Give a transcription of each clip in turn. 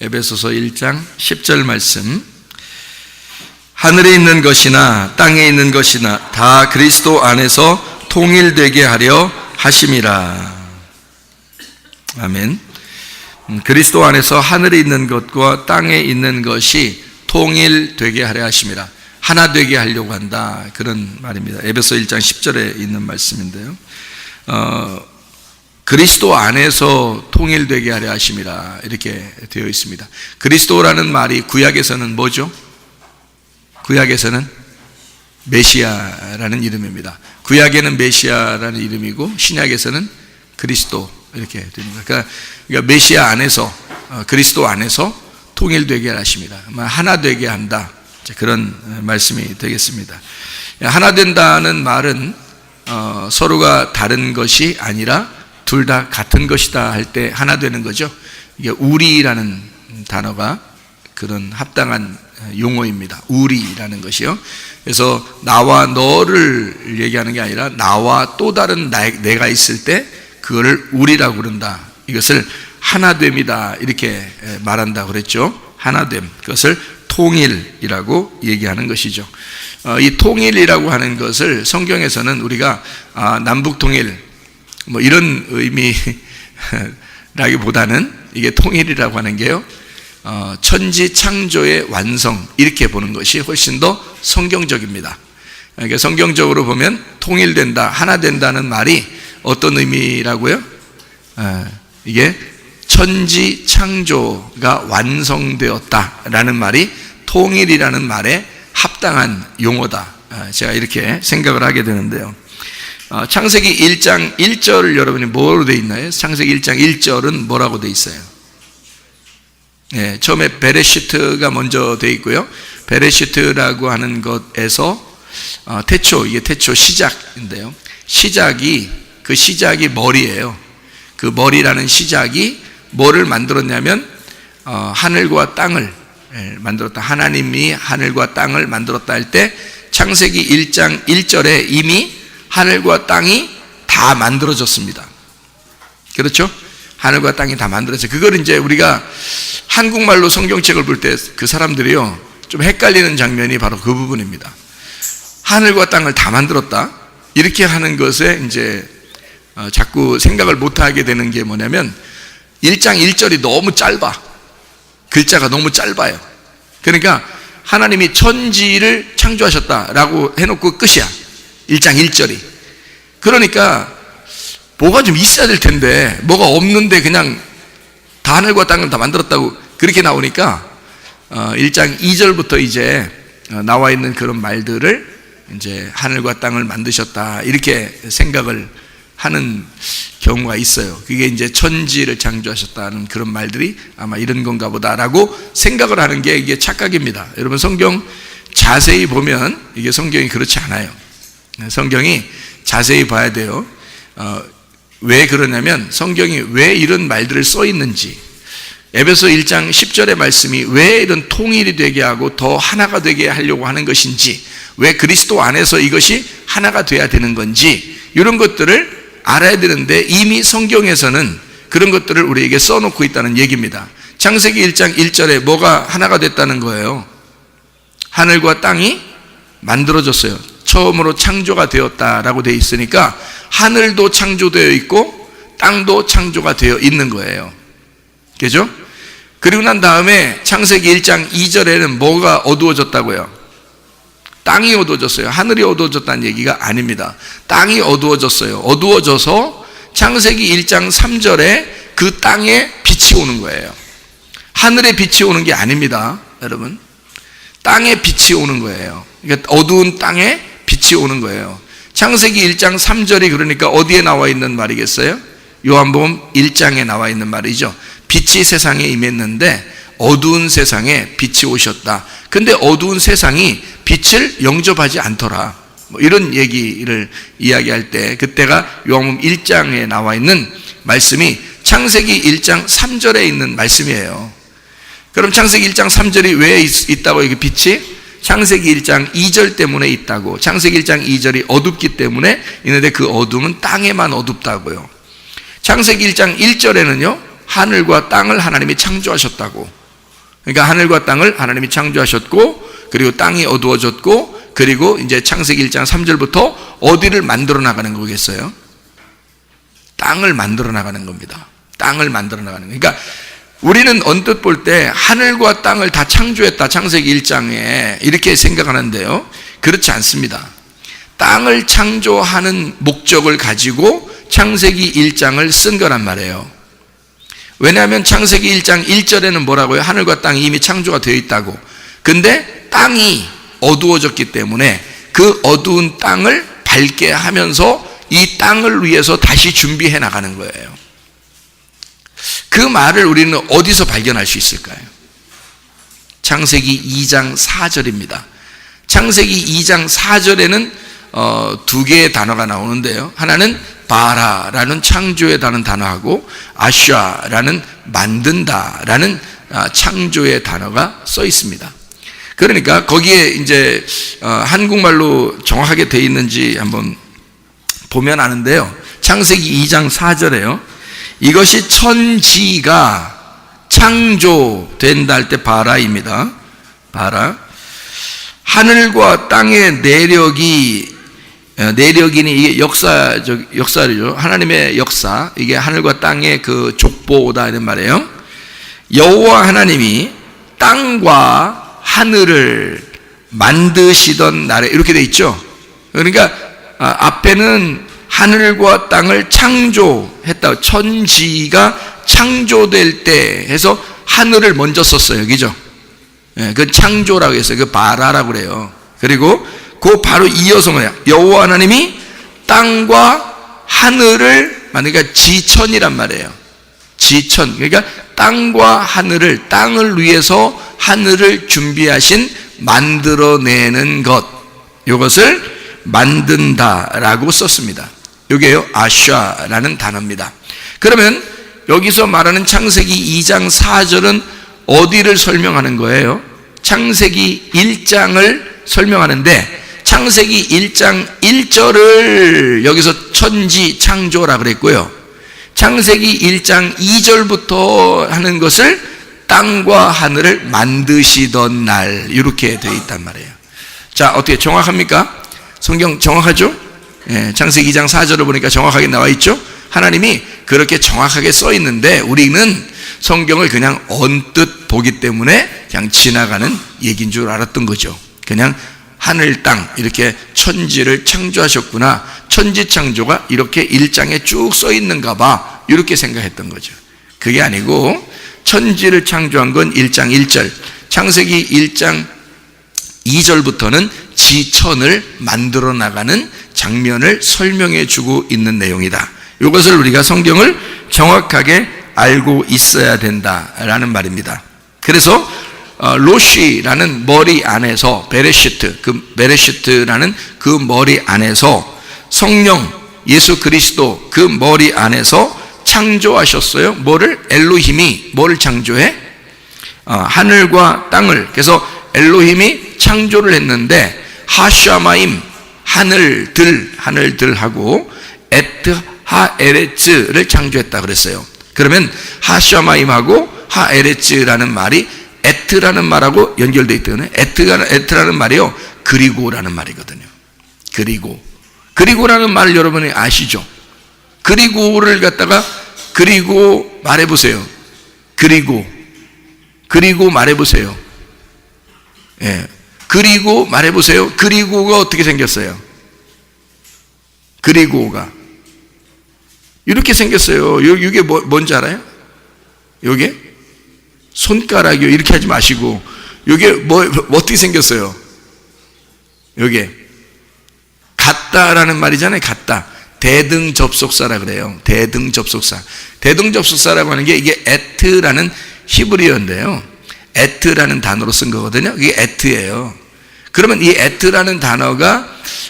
에베소서 1장 10절 말씀. 하늘에 있는 것이나 땅에 있는 것이나 다 그리스도 안에서 통일되게 하려 하심이라. 아멘. 그리스도 안에서 하늘에 있는 것과 땅에 있는 것이 통일되게 하려 하심이라. 하나 되게 하려고 한다, 그런 말입니다. 에베소 1장 10절에 있는 말씀인데요. 그리스도 안에서 통일되게 하려 하심이라, 이렇게 되어 있습니다. 그리스도라는 말이 구약에서는 뭐죠? 구약에서는 메시아라는 이름입니다. 구약에는 메시아라는 이름이고 신약에서는 그리스도, 이렇게 됩니다. 그러니까 메시아 안에서, 그리스도 안에서 통일되게 하십니다. 하나 되게 한다, 그런 말씀이 되겠습니다. 하나 된다는 말은 서로가 다른 것이 아니라 둘 다 같은 것이다 할 때 하나 되는 거죠. 이게 우리라는 단어가 그런 합당한 용어입니다. 우리라는 것이요. 그래서 나와 너를 얘기하는 게 아니라 나와 또 다른 내가 있을 때 그거를 우리라고 그런다. 이것을 하나됨이다, 이렇게 말한다고 그랬죠. 하나됨, 그것을 통일이라고 얘기하는 것이죠. 이 통일이라고 하는 것을 성경에서는 우리가 남북통일 뭐 이런 의미라기보다는 이게 통일이라고 하는 게요, 천지 창조의 완성, 이렇게 보는 것이 훨씬 더 성경적입니다. 그러니까 성경적으로 보면 통일된다, 하나 된다는 말이 어떤 의미라고요? 이게 천지 창조가 완성되었다라는 말이 통일이라는 말에 합당한 용어다, 제가 이렇게 생각을 하게 되는데요. 창세기 1장 1절 여러분이 뭐로 되어 있나요? 창세기 1장 1절은 뭐라고 되어 있어요? 네, 처음에 베레시트가 먼저 되어 있고요. 베레시트라고 하는 것에서 태초, 이게 태초 시작인데요. 그 시작이 머리예요. 그 머리라는 시작이 뭐를 만들었냐면 하늘과 땅을 만들었다. 하나님이 하늘과 땅을 만들었다 할 때 창세기 1장 1절에 이미 하늘과 땅이 다 만들어졌습니다. 그렇죠? 하늘과 땅이 다 만들어졌어요. 그걸 이제 우리가 한국말로 성경책을 볼 때 그 사람들이요, 좀 헷갈리는 장면이 바로 그 부분입니다. 하늘과 땅을 다 만들었다, 이렇게 하는 것에 이제 자꾸 생각을 못하게 되는 게 뭐냐면 1장 1절이 너무 짧아. 글자가 너무 짧아요. 그러니까 하나님이 천지를 창조하셨다라고 해놓고 끝이야, 1장 1절이. 그러니까 뭐가 좀 있어야 될 텐데 뭐가 없는데 그냥 다 하늘과 땅을 다 만들었다고 그렇게 나오니까 1장 2절부터 이제 나와 있는 그런 말들을 이제 하늘과 땅을 만드셨다, 이렇게 생각을 하는 경우가 있어요. 그게 이제 천지를 창조하셨다는 그런 말들이 아마 이런 건가 보다라고 생각을 하는 게 이게 착각입니다. 여러분, 성경 자세히 보면 이게 성경이 그렇지 않아요. 성경이 자세히 봐야 돼요. 왜 그러냐면 성경이 왜 이런 말들을 써 있는지, 에베소 1장 10절의 말씀이 왜 이런 통일이 되게 하고 더 하나가 되게 하려고 하는 것인지, 왜 그리스도 안에서 이것이 하나가 돼야 되는 건지, 이런 것들을 알아야 되는데 이미 성경에서는 그런 것들을 우리에게 써놓고 있다는 얘기입니다. 창세기 1장 1절에 뭐가 하나가 됐다는 거예요? 하늘과 땅이 만들어졌어요. 처음으로 창조가 되었다라고 되어 있으니까 하늘도 창조되어 있고 땅도 창조가 되어 있는 거예요. 그죠? 그리고 난 다음에 창세기 1장 2절에는 뭐가 어두워졌다고요? 땅이 어두워졌어요. 하늘이 어두워졌다는 얘기가 아닙니다. 땅이 어두워졌어요. 어두워져서 창세기 1장 3절에 그 땅에 빛이 오는 거예요. 하늘에 빛이 오는 게 아닙니다, 여러분. 땅에 빛이 오는 거예요. 그러니까 어두운 땅에 빛이 오는 거예요. 창세기 1장 3절이 그러니까 어디에 나와 있는 말이겠어요? 요한복음 1장에 나와 있는 말이죠. 빛이 세상에 임했는데 어두운 세상에 빛이 오셨다. 근데 어두운 세상이 빛을 영접하지 않더라, 뭐 이런 얘기를 이야기할 때 그때가 요한복음 1장에 나와 있는 말씀이 창세기 1장 3절에 있는 말씀이에요. 그럼 창세기 1장 3절이 왜 있다고, 이게 빛이? 창세기 1장 2절 때문에 있다고. 창세기 1장 2절이 어둡기 때문에 있는데 그 어둠은 땅에만 어둡다고요. 창세기 1장 1절에는요, 하늘과 땅을 하나님이 창조하셨다고. 그러니까 하늘과 땅을 하나님이 창조하셨고, 그리고 땅이 어두워졌고, 그리고 이제 창세기 1장 3절부터 어디를 만들어 나가는 거겠어요? 땅을 만들어 나가는 겁니다. 땅을 만들어 나가는 거예요. 그러니까 우리는 언뜻 볼 때 하늘과 땅을 다 창조했다, 창세기 1장에 이렇게 생각하는데요, 그렇지 않습니다. 땅을 창조하는 목적을 가지고 창세기 1장을 쓴 거란 말이에요. 왜냐하면 창세기 1장 1절에는 뭐라고요? 하늘과 땅이 이미 창조가 되어 있다고. 근데 땅이 어두워졌기 때문에 그 어두운 땅을 밝게 하면서 이 땅을 위해서 다시 준비해 나가는 거예요. 그 말을 우리는 어디서 발견할 수 있을까요? 창세기 2장 4절입니다. 창세기 2장 4절에는 두 개의 단어가 나오는데요, 하나는 바라라는 창조의 단어하고 아샤라는 만든다라는 창조의 단어가 써 있습니다. 그러니까 거기에 이제 한국말로 정확하게 되어 있는지 한번 보면 아는데요, 창세기 2장 4절에요, 이것이 천지가 창조된다 할 때 바라입니다. 바라. 하늘과 땅의 내력이니 이게 역사죠. 하나님의 역사. 이게 하늘과 땅의 그 족보다 이런 말이에요. 여호와 하나님이 땅과 하늘을 만드시던 날에, 이렇게 돼 있죠. 그러니까 앞에는 하늘과 땅을 창조했다, 천지가 창조될 때 해서 하늘을 먼저 썼어요. 그죠? 그 창조라고 했어요. 그 바라라고 그래요. 그리고 그 바로 이어서 뭐냐, 여호와 하나님이 땅과 하늘을 만드니까 지천이란 말이에요. 지천. 그러니까 땅과 하늘을, 땅을 위해서 하늘을 준비하신, 만들어내는 것, 이것을 만든다라고 썼습니다. 이게요, 아샤라는 단어입니다. 그러면 여기서 말하는 창세기 2장 4절은 어디를 설명하는 거예요? 창세기 1장을 설명하는데, 창세기 1장 1절을 여기서 천지 창조라 그랬고요, 창세기 1장 2절부터 하는 것을 땅과 하늘을 만드시던 날, 이렇게 되어 있단 말이에요. 자, 어떻게 정확합니까? 성경 정확하죠? 창세기 2장 4절을 보니까 정확하게 나와 있죠? 하나님이 그렇게 정확하게 써 있는데 우리는 성경을 그냥 언뜻 보기 때문에 그냥 지나가는 얘기인 줄 알았던 거죠. 그냥 하늘, 땅 이렇게 천지를 창조하셨구나, 천지 창조가 이렇게 1장에 쭉 써 있는가 봐, 이렇게 생각했던 거죠. 그게 아니고 천지를 창조한 건 1장 1절, 창세기 1장 2절부터는 지천을 만들어 나가는 장면을 설명해 주고 있는 내용이다. 이것을 우리가 성경을 정확하게 알고 있어야 된다라는 말입니다. 그래서 로시라는 머리 안에서 베레시트라는 그 머리 안에서 성령 예수 그리스도 그 머리 안에서 창조하셨어요. 뭐를? 엘로힘이 뭐를 창조해? 하늘과 땅을. 그래서 엘로힘이 창조를 했는데 하샤마임 하늘들하고 에트 하에레츠를 창조했다 그랬어요. 그러면 하샤마임하고 하에레츠라는 말이 에트라는 말하고 연결되어 있거든요. 에트라는 말이요, 그리고라는 말이거든요. 그리고라는 말을 여러분이 아시죠? 그리고를 갖다가 그리고 말해보세요. 그리고 말해보세요. 예. 그리고 말해보세요. 그리고가 어떻게 생겼어요? 그리고가 이렇게 생겼어요. 이게 뭔지 알아요? 이게 손가락이요. 이렇게 하지 마시고, 이게 어떻게 생겼어요? 이게 같다라는 말이잖아요. 같다. 대등접속사라 그래요. 대등접속사라고 하는 게 이게 에트라는 히브리어인데요, 에트라는 단어로 쓴 거거든요. 이게 에트예요. 그러면 이 에트라는 단어가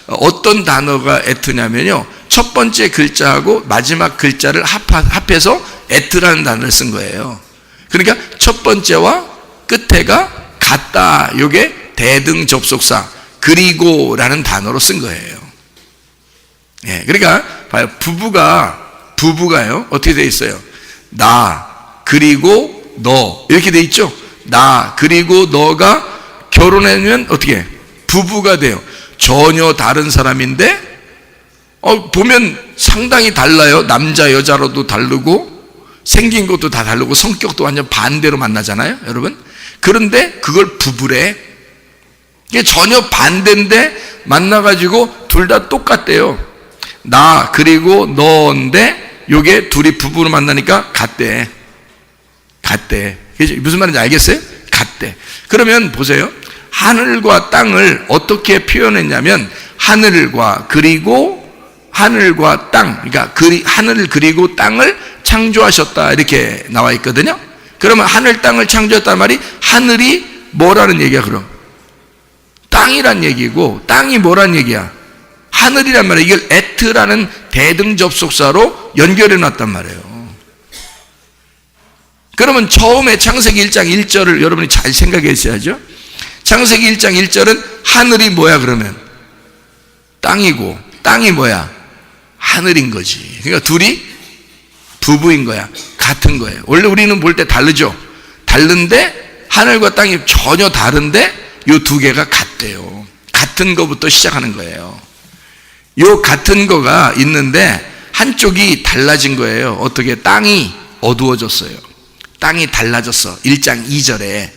어떤 단어가 에트냐면요, 첫 번째 글자하고 마지막 글자를 합해서 에트라는 단어를 쓴 거예요. 그러니까 첫 번째와 끝에가 같다, 이게 대등접속사 그리고라는 단어로 쓴 거예요. 예, 그러니까 봐요. 부부가요 어떻게 돼 있어요? 나 그리고 너 이렇게 돼 있죠. 나 그리고 너가 결혼하면 어떻게 부부가 돼요. 전혀 다른 사람인데 보면 상당히 달라요. 남자 여자로도 다르고 생긴 것도 다 다르고 성격도 완전 반대로 만나잖아요, 여러분. 그런데 그걸 부부래. 이게 전혀 반대인데 만나가지고 둘 다 똑같대요. 나 그리고 너인데 요게 둘이 부부로 만나니까 같대. 무슨 말인지 알겠어요? 같대. 그러면 보세요. 하늘과 땅을 어떻게 표현했냐면 하늘과 땅, 그러니까 하늘을 그리고 땅을 창조하셨다 이렇게 나와 있거든요. 그러면 하늘 땅을 창조했단 말이 하늘이 뭐라는 얘기야? 그럼 땅이란 얘기고 땅이 뭐란 얘기야? 하늘이란 말이야. 이걸 에트라는 대등접속사로 연결해 놨단 말이에요. 그러면 처음에 창세기 1장 1절을 여러분이 잘 생각해 있어야죠. 창세기 1장 1절은 하늘이 뭐야? 그러면 땅이고 땅이 뭐야? 하늘인 거지. 그러니까 둘이 부부인 거야. 같은 거예요. 원래 우리는 볼 때 다르죠. 다른데 하늘과 땅이 전혀 다른데 요 두 개가 같대요. 같은 거부터 시작하는 거예요. 요 같은 거가 있는데 한쪽이 달라진 거예요. 어떻게? 땅이 어두워졌어요. 땅이 달라졌어. 1장 2절에.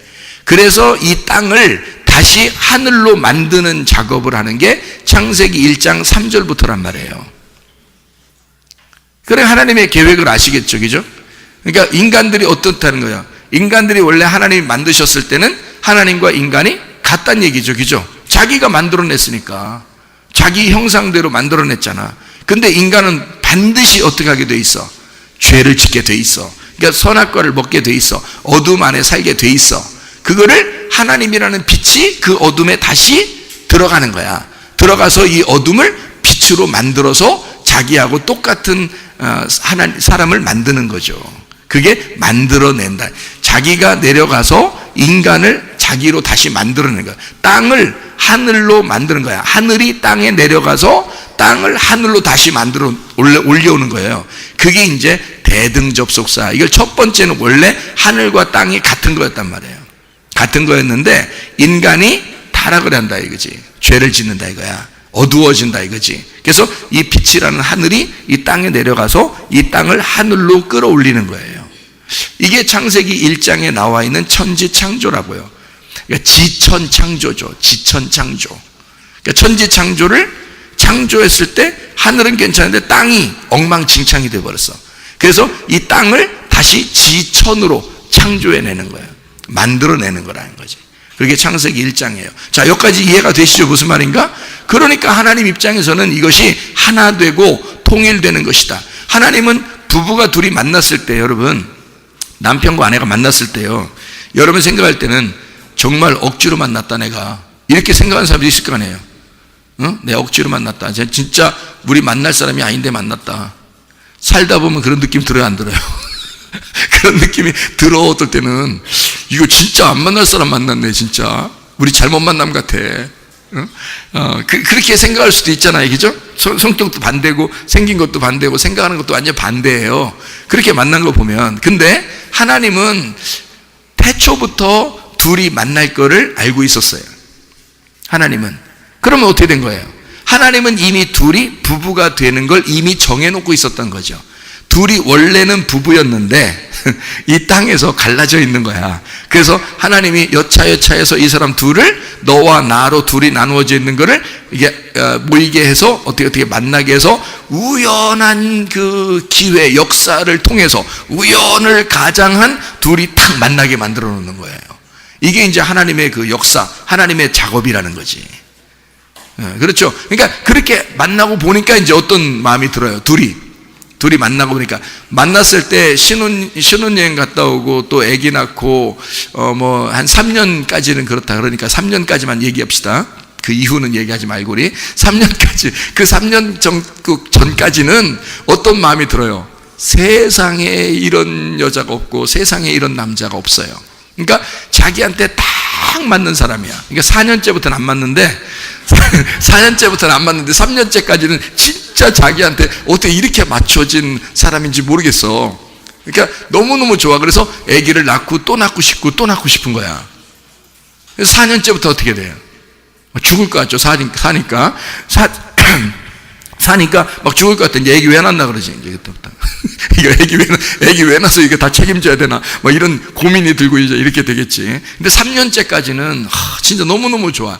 그래서 이 땅을 다시 하늘로 만드는 작업을 하는 게 창세기 1장 3절부터란 말이에요. 그래, 하나님의 계획을 아시겠죠, 그죠? 그러니까 인간들이 어떻다는 거야? 인간들이 원래 하나님이 만드셨을 때는 하나님과 인간이 같다는 얘기죠, 그죠? 자기가 만들어냈으니까 자기 형상대로 만들어냈잖아. 근데 인간은 반드시 어떻게 하게 돼 있어? 죄를 짓게 돼 있어. 그러니까 선악과를 먹게 돼 있어. 어둠 안에 살게 돼 있어. 그거를 하나님이라는 빛이 그 어둠에 다시 들어가는 거야. 들어가서 이 어둠을 빛으로 만들어서 자기하고 똑같은 사람을 만드는 거죠. 그게 만들어낸다. 자기가 내려가서 인간을 자기로 다시 만들어내는 거야. 땅을 하늘로 만드는 거야. 하늘이 땅에 내려가서 땅을 하늘로 다시 만들어 올려오는 거예요. 그게 이제 대등접속사. 이걸 첫 번째는 원래 하늘과 땅이 같은 거였단 말이에요. 같은 거였는데 인간이 타락을 한다 이거지. 죄를 짓는다 이거야. 어두워진다 이거지. 그래서 이 빛이라는 하늘이 이 땅에 내려가서 이 땅을 하늘로 끌어올리는 거예요. 이게 창세기 1장에 나와 있는 천지창조라고요. 그러니까 지천창조죠. 지천창조. 그러니까 천지창조를 창조했을 때 하늘은 괜찮은데 땅이 엉망진창이 되어버렸어. 그래서 이 땅을 다시 지천으로 창조해내는 거예요. 만들어내는 거라는 거지. 그게 창세기 1장이에요. 자, 여기까지 이해가 되시죠? 무슨 말인가? 그러니까 하나님 입장에서는 이것이 하나 되고 통일되는 것이다. 하나님은 부부가 둘이 만났을 때, 여러분, 남편과 아내가 만났을 때요, 여러분 생각할 때는 정말 억지로 만났다 내가, 이렇게 생각하는 사람도 있을 거 아니에요. 내 억지로 만났다. 진짜 우리 만날 사람이 아닌데 만났다. 살다 보면 그런 느낌 들어요, 안 들어요? 그런 느낌이 들어. 어떨 때는 이거 진짜 안 만날 사람 만났네, 진짜 우리 잘못 만남 같아. 그렇게 생각할 수도 있잖아요, 그죠? 성격도 반대고 생긴 것도 반대고 생각하는 것도 완전 반대예요. 그렇게 만난 거 보면. 근데 하나님은 태초부터 둘이 만날 거를 알고 있었어요. 하나님은. 그러면 어떻게 된 거예요? 하나님은 이미 둘이 부부가 되는 걸 이미 정해놓고 있었던 거죠. 둘이 원래는 부부였는데 이 땅에서 갈라져 있는 거야. 그래서 하나님이 여차여차해서 이 사람 둘을 너와 나로 둘이 나누어져 있는 거를 이게 모이게 해서 어떻게 만나게 해서 우연한 그 기회, 역사를 통해서 우연을 가장한 둘이 탁 만나게 만들어 놓는 거예요. 이게 이제 하나님의 그 역사, 하나님의 작업이라는 거지. 그렇죠. 그러니까 그렇게 만나고 보니까 이제 어떤 마음이 들어요. 둘이 만나고 보니까, 만났을 때 신혼여행 갔다 오고 또 아기 낳고 뭐 한 3년까지는 그렇다. 그러니까 3년까지만 얘기합시다. 그 이후는 얘기하지 말고 우리 3년까지, 그 3년 전까지는 어떤 마음이 들어요? 세상에 이런 여자가 없고 세상에 이런 남자가 없어요. 그러니까 자기한테 딱 맞는 사람이야. 그러니까 4년째부터는 안 맞는데 3년째까지는 진짜 자기한테 어떻게 이렇게 맞춰진 사람인지 모르겠어. 그러니까 너무너무 좋아. 그래서 아기를 낳고 또 낳고 싶고 또 낳고 싶은 거야. 그래서 4년째부터 어떻게 돼요? 죽을 것 같죠. 사니까 막 죽을 것 같은데 애기 왜 낳나 그러지. 이제 그때부터 이거 애기 왜 낳아서 이거 다 책임져야 되나 뭐 이런 고민이 들고 이제 이렇게 되겠지. 근데 3년째까지는 진짜 너무너무 좋아.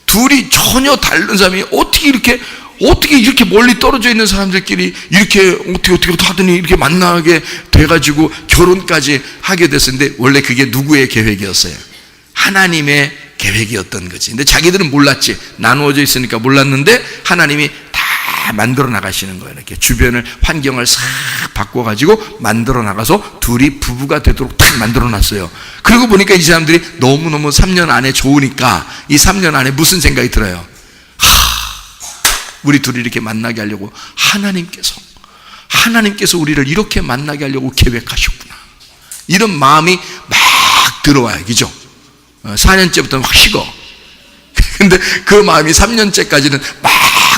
둘이 전혀 다른 사람이 어떻게 이렇게 멀리 떨어져 있는 사람들끼리 이렇게 어떻게 하더니 이렇게 만나게 돼가지고 결혼까지 하게 됐었는데, 원래 그게 누구의 계획이었어요? 하나님의 계획이었던 거지. 근데 자기들은 몰랐지. 나누어져 있으니까 몰랐는데 하나님이 다 만들어 나가시는 거예요. 이렇게 주변을 환경을 싹 바꿔가지고 만들어 나가서 둘이 부부가 되도록 딱 만들어 놨어요. 그리고 보니까 이 사람들이 너무너무 3년 안에 좋으니까 이 3년 안에 무슨 생각이 들어요? 우리 둘이 이렇게 만나게 하려고 하나님께서 우리를 이렇게 만나게 하려고 계획하셨구나. 이런 마음이 막 들어와요. 그죠? 4년째부터는 확 식어. 근데 그 마음이 3년째까지는 막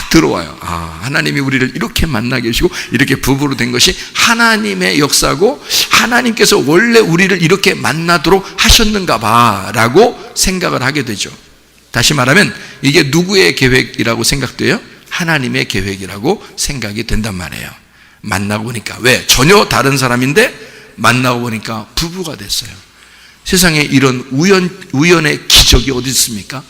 들어와요. 하나님이 우리를 이렇게 만나게 하시고 이렇게 부부로 된 것이 하나님의 역사고, 하나님께서 원래 우리를 이렇게 만나도록 하셨는가 봐 라고 생각을 하게 되죠. 다시 말하면 이게 누구의 계획이라고 생각돼요? 하나님의 계획이라고 생각이 된단 말이에요. 만나고 보니까, 왜? 전혀 다른 사람인데 만나고 보니까 부부가 됐어요. 세상에 이런 우연의 기적이 어디 있습니까?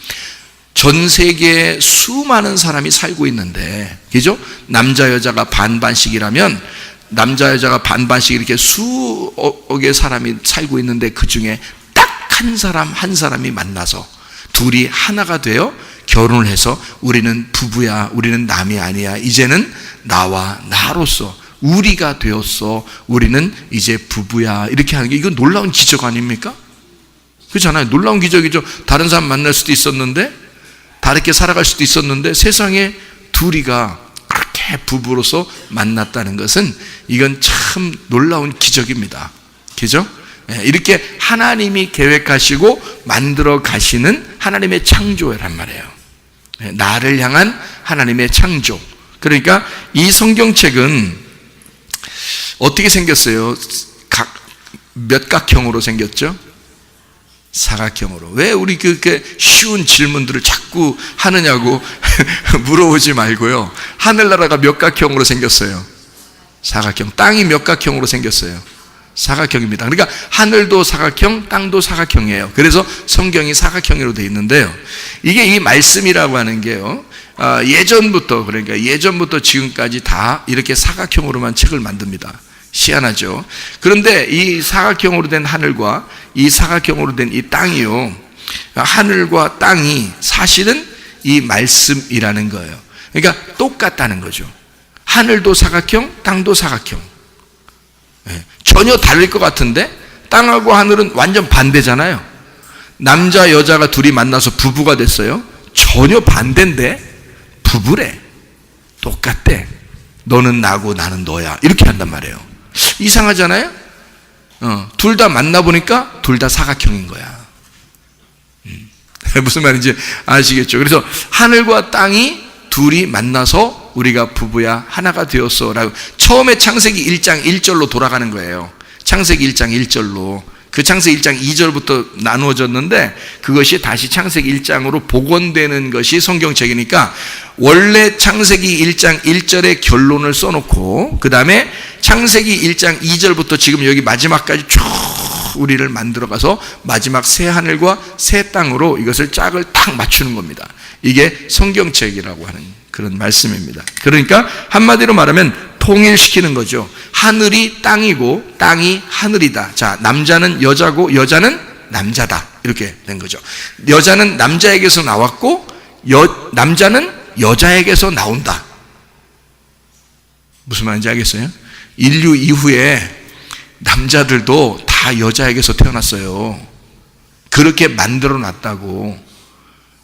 전 세계에 수많은 사람이 살고 있는데, 그죠? 남자 여자가 반반씩이라면 남자 여자가 반반씩 이렇게 수억의 사람이 살고 있는데, 그 중에 딱 한 사람이 만나서 둘이 하나가 되어 결혼을 해서 우리는 부부야, 우리는 남이 아니야, 이제는 나와 나로서 우리가 되었어, 우리는 이제 부부야, 이렇게 하는 게, 이건 놀라운 기적 아닙니까? 그렇잖아요. 놀라운 기적이죠. 다른 사람 만날 수도 있었는데, 다르게 살아갈 수도 있었는데, 세상에 둘이가 그렇게 부부로서 만났다는 것은 이건 참 놀라운 기적입니다. 그죠? 이렇게 하나님이 계획하시고 만들어 가시는 하나님의 창조란 말이에요. 나를 향한 하나님의 창조. 그러니까 이 성경책은 어떻게 생겼어요? 몇 각형으로 생겼죠? 사각형으로. 왜 우리 그렇게 쉬운 질문들을 자꾸 하느냐고 물어보지 말고요. 하늘나라가 몇 각형으로 생겼어요? 사각형. 땅이 몇 각형으로 생겼어요? 사각형입니다. 그러니까 하늘도 사각형, 땅도 사각형이에요. 그래서 성경이 사각형으로 되어 있는데요. 이게 이 말씀이라고 하는 게요, 예전부터 지금까지 다 이렇게 사각형으로만 책을 만듭니다. 희한하죠. 그런데 이 사각형으로 된 하늘과 이 사각형으로 된 이 땅이요, 하늘과 땅이 사실은 이 말씀이라는 거예요. 그러니까 똑같다는 거죠. 하늘도 사각형, 땅도 사각형. 전혀 다를 것 같은데 땅하고 하늘은 완전 반대잖아요. 남자 여자가 둘이 만나서 부부가 됐어요. 전혀 반대인데 부부래. 똑같대. 너는 나고 나는 너야. 이렇게 한단 말이에요. 이상하잖아요. 둘 다 만나보니까 둘 다 사각형인 거야. 무슨 말인지 아시겠죠? 그래서 하늘과 땅이 둘이 만나서 우리가 부부야, 하나가 되었어 라고 처음에 창세기 1장 1절로 돌아가는 거예요. 창세기 1장 1절로. 그 창세기 1장 2절부터 나누어졌는데 그것이 다시 창세기 1장으로 복원되는 것이 성경책이니까, 원래 창세기 1장 1절의 결론을 써놓고 그 다음에 창세기 1장 2절부터 지금 여기 마지막까지 쭉 우리를 만들어가서 마지막 새 하늘과 새 땅으로 이것을 짝을 딱 맞추는 겁니다. 이게 성경책이라고 하는 그런 말씀입니다. 그러니까 한마디로 말하면 통일시키는 거죠. 하늘이 땅이고 땅이 하늘이다. 자, 남자는 여자고 여자는 남자다. 이렇게 된 거죠. 여자는 남자에게서 나왔고 남자는 여자에게서 나온다. 무슨 말인지 알겠어요? 인류 이후에 남자들도 다 여자에게서 태어났어요. 그렇게 만들어 놨다고.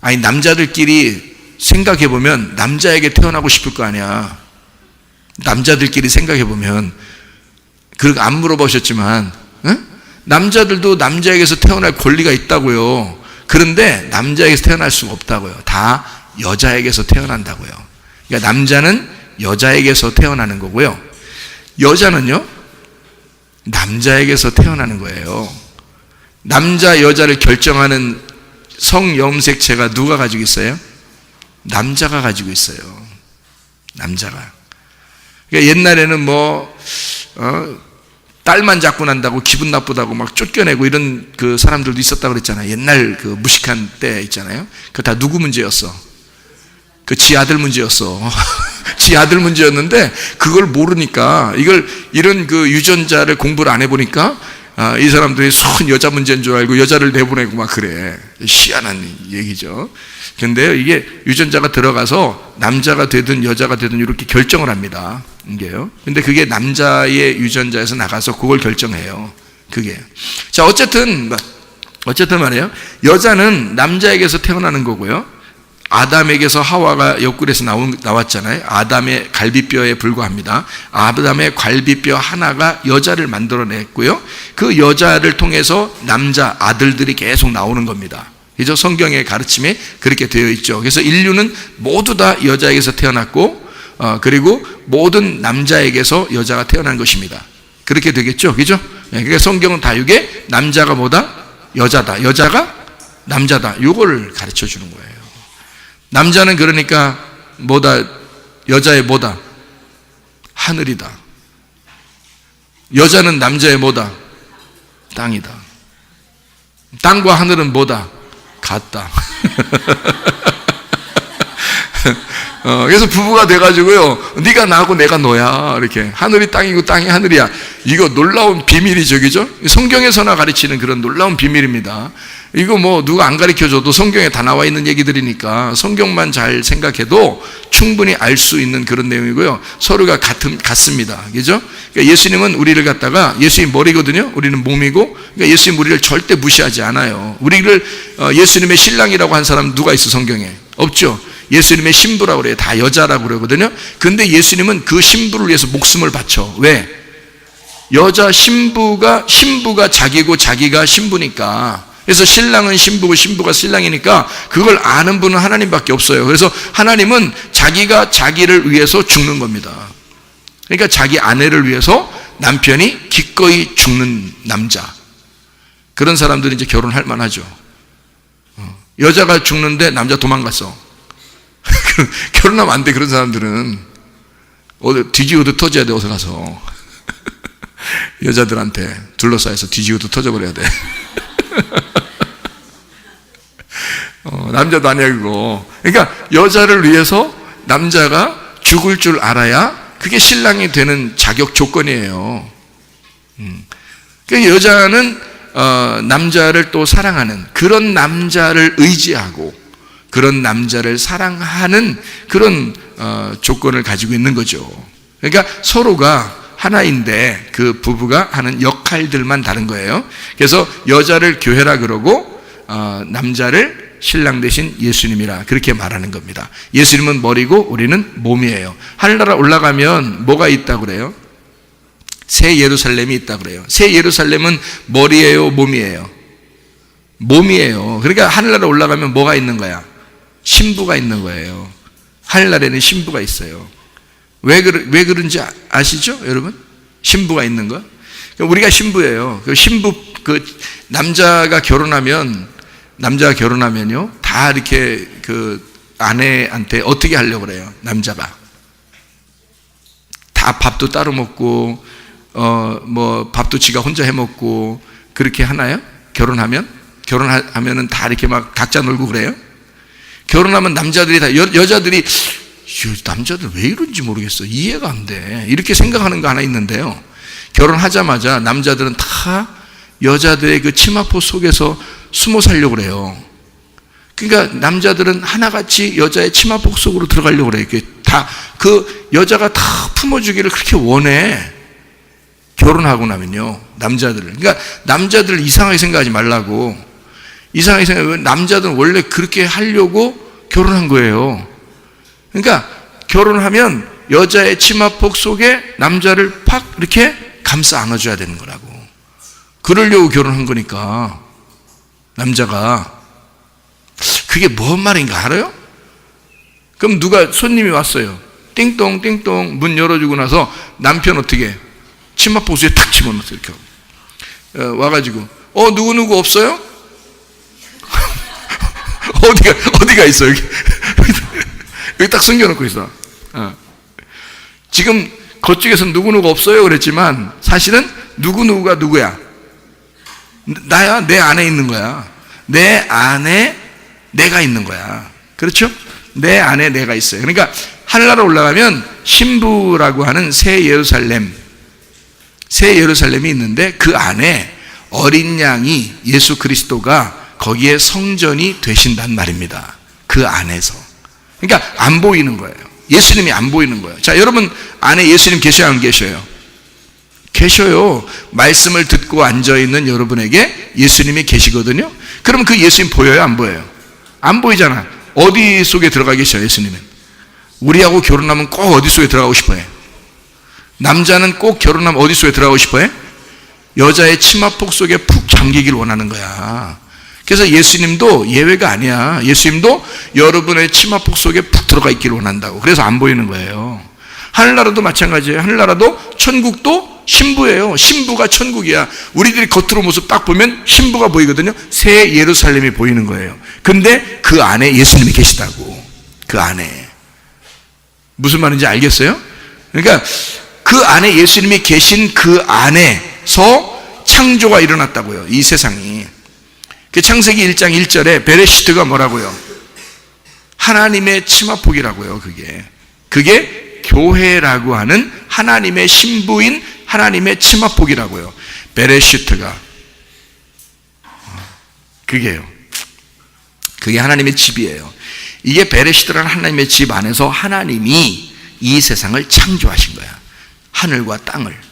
아니, 남자들끼리 생각해보면 남자에게 태어나고 싶을 거 아니야. 남자들끼리 생각해보면. 그렇게 안 물어보셨지만, 응? 남자들도 남자에게서 태어날 권리가 있다고요. 그런데 남자에게서 태어날 수가 없다고요. 다 여자에게서 태어난다고요. 그러니까 남자는 여자에게서 태어나는 거고요. 여자는요, 남자에게서 태어나는 거예요. 남자 여자를 결정하는 성염색체가 누가 가지고 있어요? 남자가 가지고 있어요. 남자가. 그러니까 옛날에는 딸만 잡고 난다고 기분 나쁘다고 막 쫓겨내고 이런 그 사람들도 있었다고 그랬잖아요. 옛날 그 무식한 때 있잖아요. 그거 다 누구 문제였어? 그 지 아들 문제였어. 지 아들 문제였는데 그걸 모르니까 이런 그 유전자를 공부를 안 해보니까 이 사람들이 순 여자 문제인 줄 알고 여자를 내보내고 막 그래. 희한한 얘기죠. 근데 이게 유전자가 들어가서 남자가 되든 여자가 되든 이렇게 결정을 합니다. 이게요. 근데 그게 남자의 유전자에서 나가서 그걸 결정해요. 그게. 자, 어쨌든 말이에요. 여자는 남자에게서 태어나는 거고요. 아담에게서 하와가 옆구리에서 나왔잖아요. 아담의 갈비뼈에 불과합니다. 아담의 갈비뼈 하나가 여자를 만들어냈고요. 그 여자를 통해서 남자 아들들이 계속 나오는 겁니다. 그죠? 성경의 가르침에 그렇게 되어 있죠. 그래서 인류는 모두 다 여자에게서 태어났고, 그리고 모든 남자에게서 여자가 태어난 것입니다. 그렇게 되겠죠? 그죠? 그러니까 성경은 다육에 남자가 뭐다? 여자다. 여자가 남자다. 이걸 가르쳐 주는 거예요. 남자는 그러니까 뭐다? 여자의 뭐다? 하늘이다. 여자는 남자의 뭐다? 땅이다. 땅과 하늘은 뭐다? 같다. 그래서 부부가 돼가지고요, 네가 나고 내가 너야. 이렇게 하늘이 땅이고 땅이 하늘이야. 이거 놀라운 비밀이죠, 그죠? 성경에서나 가르치는 그런 놀라운 비밀입니다. 이거 누가 안 가르쳐줘도 성경에 다 나와 있는 얘기들이니까 성경만 잘 생각해도 충분히 알 수 있는 그런 내용이고요. 서로가 같습니다. 그죠? 그러니까 예수님은 우리를 갖다가, 예수님 머리거든요. 우리는 몸이고, 그러니까 예수님 우리를 절대 무시하지 않아요. 우리를 예수님의 신랑이라고 한 사람 누가 있어? 성경에 없죠. 예수님의 신부라고 그래요. 다 여자라고 그러거든요. 근데 예수님은 그 신부를 위해서 목숨을 바쳐. 왜? 여자 신부가 자기고 자기가 신부니까. 그래서 신랑은 신부고 신부가 신랑이니까 그걸 아는 분은 하나님밖에 없어요. 그래서 하나님은 자기가 자기를 위해서 죽는 겁니다. 그러니까 자기 아내를 위해서 남편이 기꺼이 죽는 남자. 그런 사람들은 이제 결혼할 만하죠. 여자가 죽는데 남자 도망갔어. 결혼하면 안 돼. 그런 사람들은 뒤지고도 터져야 돼. 어서 가서 여자들한테 둘러싸여서 뒤지고도 터져버려야 돼. 남자도 아니야 그거. 그러니까 여자를 위해서 남자가 죽을 줄 알아야 그게 신랑이 되는 자격 조건이에요. 그러니까 여자는 남자를 또 사랑하는, 그런 남자를 의지하고 그런 남자를 사랑하는 그런 조건을 가지고 있는 거죠. 그러니까 서로가 하나인데 그 부부가 하는 역할들만 다른 거예요. 그래서 여자를 교회라 그러고 남자를 신랑 대신 예수님이라 그렇게 말하는 겁니다. 예수님은 머리고 우리는 몸이에요. 하늘나라 올라가면 뭐가 있다고 그래요? 새 예루살렘이 있다고 그래요. 새 예루살렘은 머리예요, 몸이에요? 몸이에요. 그러니까 하늘나라 올라가면 뭐가 있는 거야? 신부가 있는 거예요. 하늘나라에는 신부가 있어요. 왜 그런지 아시죠, 여러분? 신부가 있는 거? 우리가 신부예요. 남자가 결혼하면요, 다 이렇게 그 아내한테 어떻게 하려고 그래요? 남자가 다 밥도 따로 먹고, 밥도 지가 혼자 해 먹고 그렇게 하나요? 결혼하면은 다 이렇게 막 각자 놀고 그래요? 결혼하면 남자들이 다 여자들이 남자들 왜 이런지 모르겠어. 이해가 안 돼. 이렇게 생각하는 거 하나 있는데요. 결혼하자마자 남자들은 다 여자들의 그 치마포 속에서 숨어 살려고 그래요. 그러니까 남자들은 하나같이 여자의 치마폭 속으로 들어가려고 그래요. 그 여자가 다 품어주기를 그렇게 원해. 결혼하고 나면요, 남자들을. 그러니까 남자들 이상하게 생각하지 말라고. 이상하게 생각하면 남자들은 원래 그렇게 하려고 결혼한 거예요. 그러니까 결혼하면 여자의 치마폭 속에 남자를 팍 이렇게 감싸 안아줘야 되는 거라고. 그러려고 결혼한 거니까. 남자가. 그게 뭔 말인가 알아요? 그럼 손님이 왔어요. 띵동 띵동 문 열어주고 나서 남편 어떻게 해? 치마포수에 탁 집어넣었어요. 이렇게 와가지고 누구누구 없어요? 어디가 있어 여기? 여기 딱 숨겨놓고 있어. 지금 그쪽에서 누구누구 없어요 그랬지만 사실은 누구누구가 누구야? 나야. 내 안에 있는 거야. 내 안에 내가 있는 거야. 그렇죠? 내 안에 내가 있어요. 그러니까 하늘나라 올라가면 신부라고 하는 새 예루살렘이 있는데 그 안에 어린 양이 예수 그리스도가 거기에 성전이 되신단 말입니다. 그 안에서. 그러니까 안 보이는 거예요. 예수님이 안 보이는 거예요. 자, 여러분 안에 예수님 계셔요, 안 계셔요? 계셔요. 말씀을 듣고 앉아있는 여러분에게 예수님이 계시거든요. 그럼 그 예수님 보여요, 안 보여요? 안 보이잖아. 어디 속에 들어가 계셔요, 예수님은? 우리하고 결혼하면 꼭 어디 속에 들어가고 싶어요? 남자는 꼭 결혼하면 어디 속에 들어가고 싶어요? 여자의 치마폭 속에 푹 잠기길 원하는 거야. 그래서 예수님도 예외가 아니야. 예수님도 여러분의 치마폭 속에 푹 들어가 있기를 원한다고. 그래서 안 보이는 거예요. 하늘나라도 마찬가지예요. 하늘나라도 천국도 신부예요. 신부가 천국이야. 우리들이 겉으로 모습 딱 보면 신부가 보이거든요. 새 예루살렘이 보이는 거예요. 근데 그 안에 예수님이 계시다고. 그 안에. 무슨 말인지 알겠어요? 그러니까 그 안에 예수님이 계신 그 안에서 창조가 일어났다고요. 이 세상이. 창세기 1장 1절에 베레시트가 뭐라고요? 하나님의 치마폭이라고요. 그게 교회라고 하는 하나님의 신부인 하나님의 치마폭이라고요. 베레시트가. 그게 하나님의 집이에요. 이게 베레시트라는 하나님의 집 안에서 하나님이 이 세상을 창조하신 거야. 하늘과 땅을.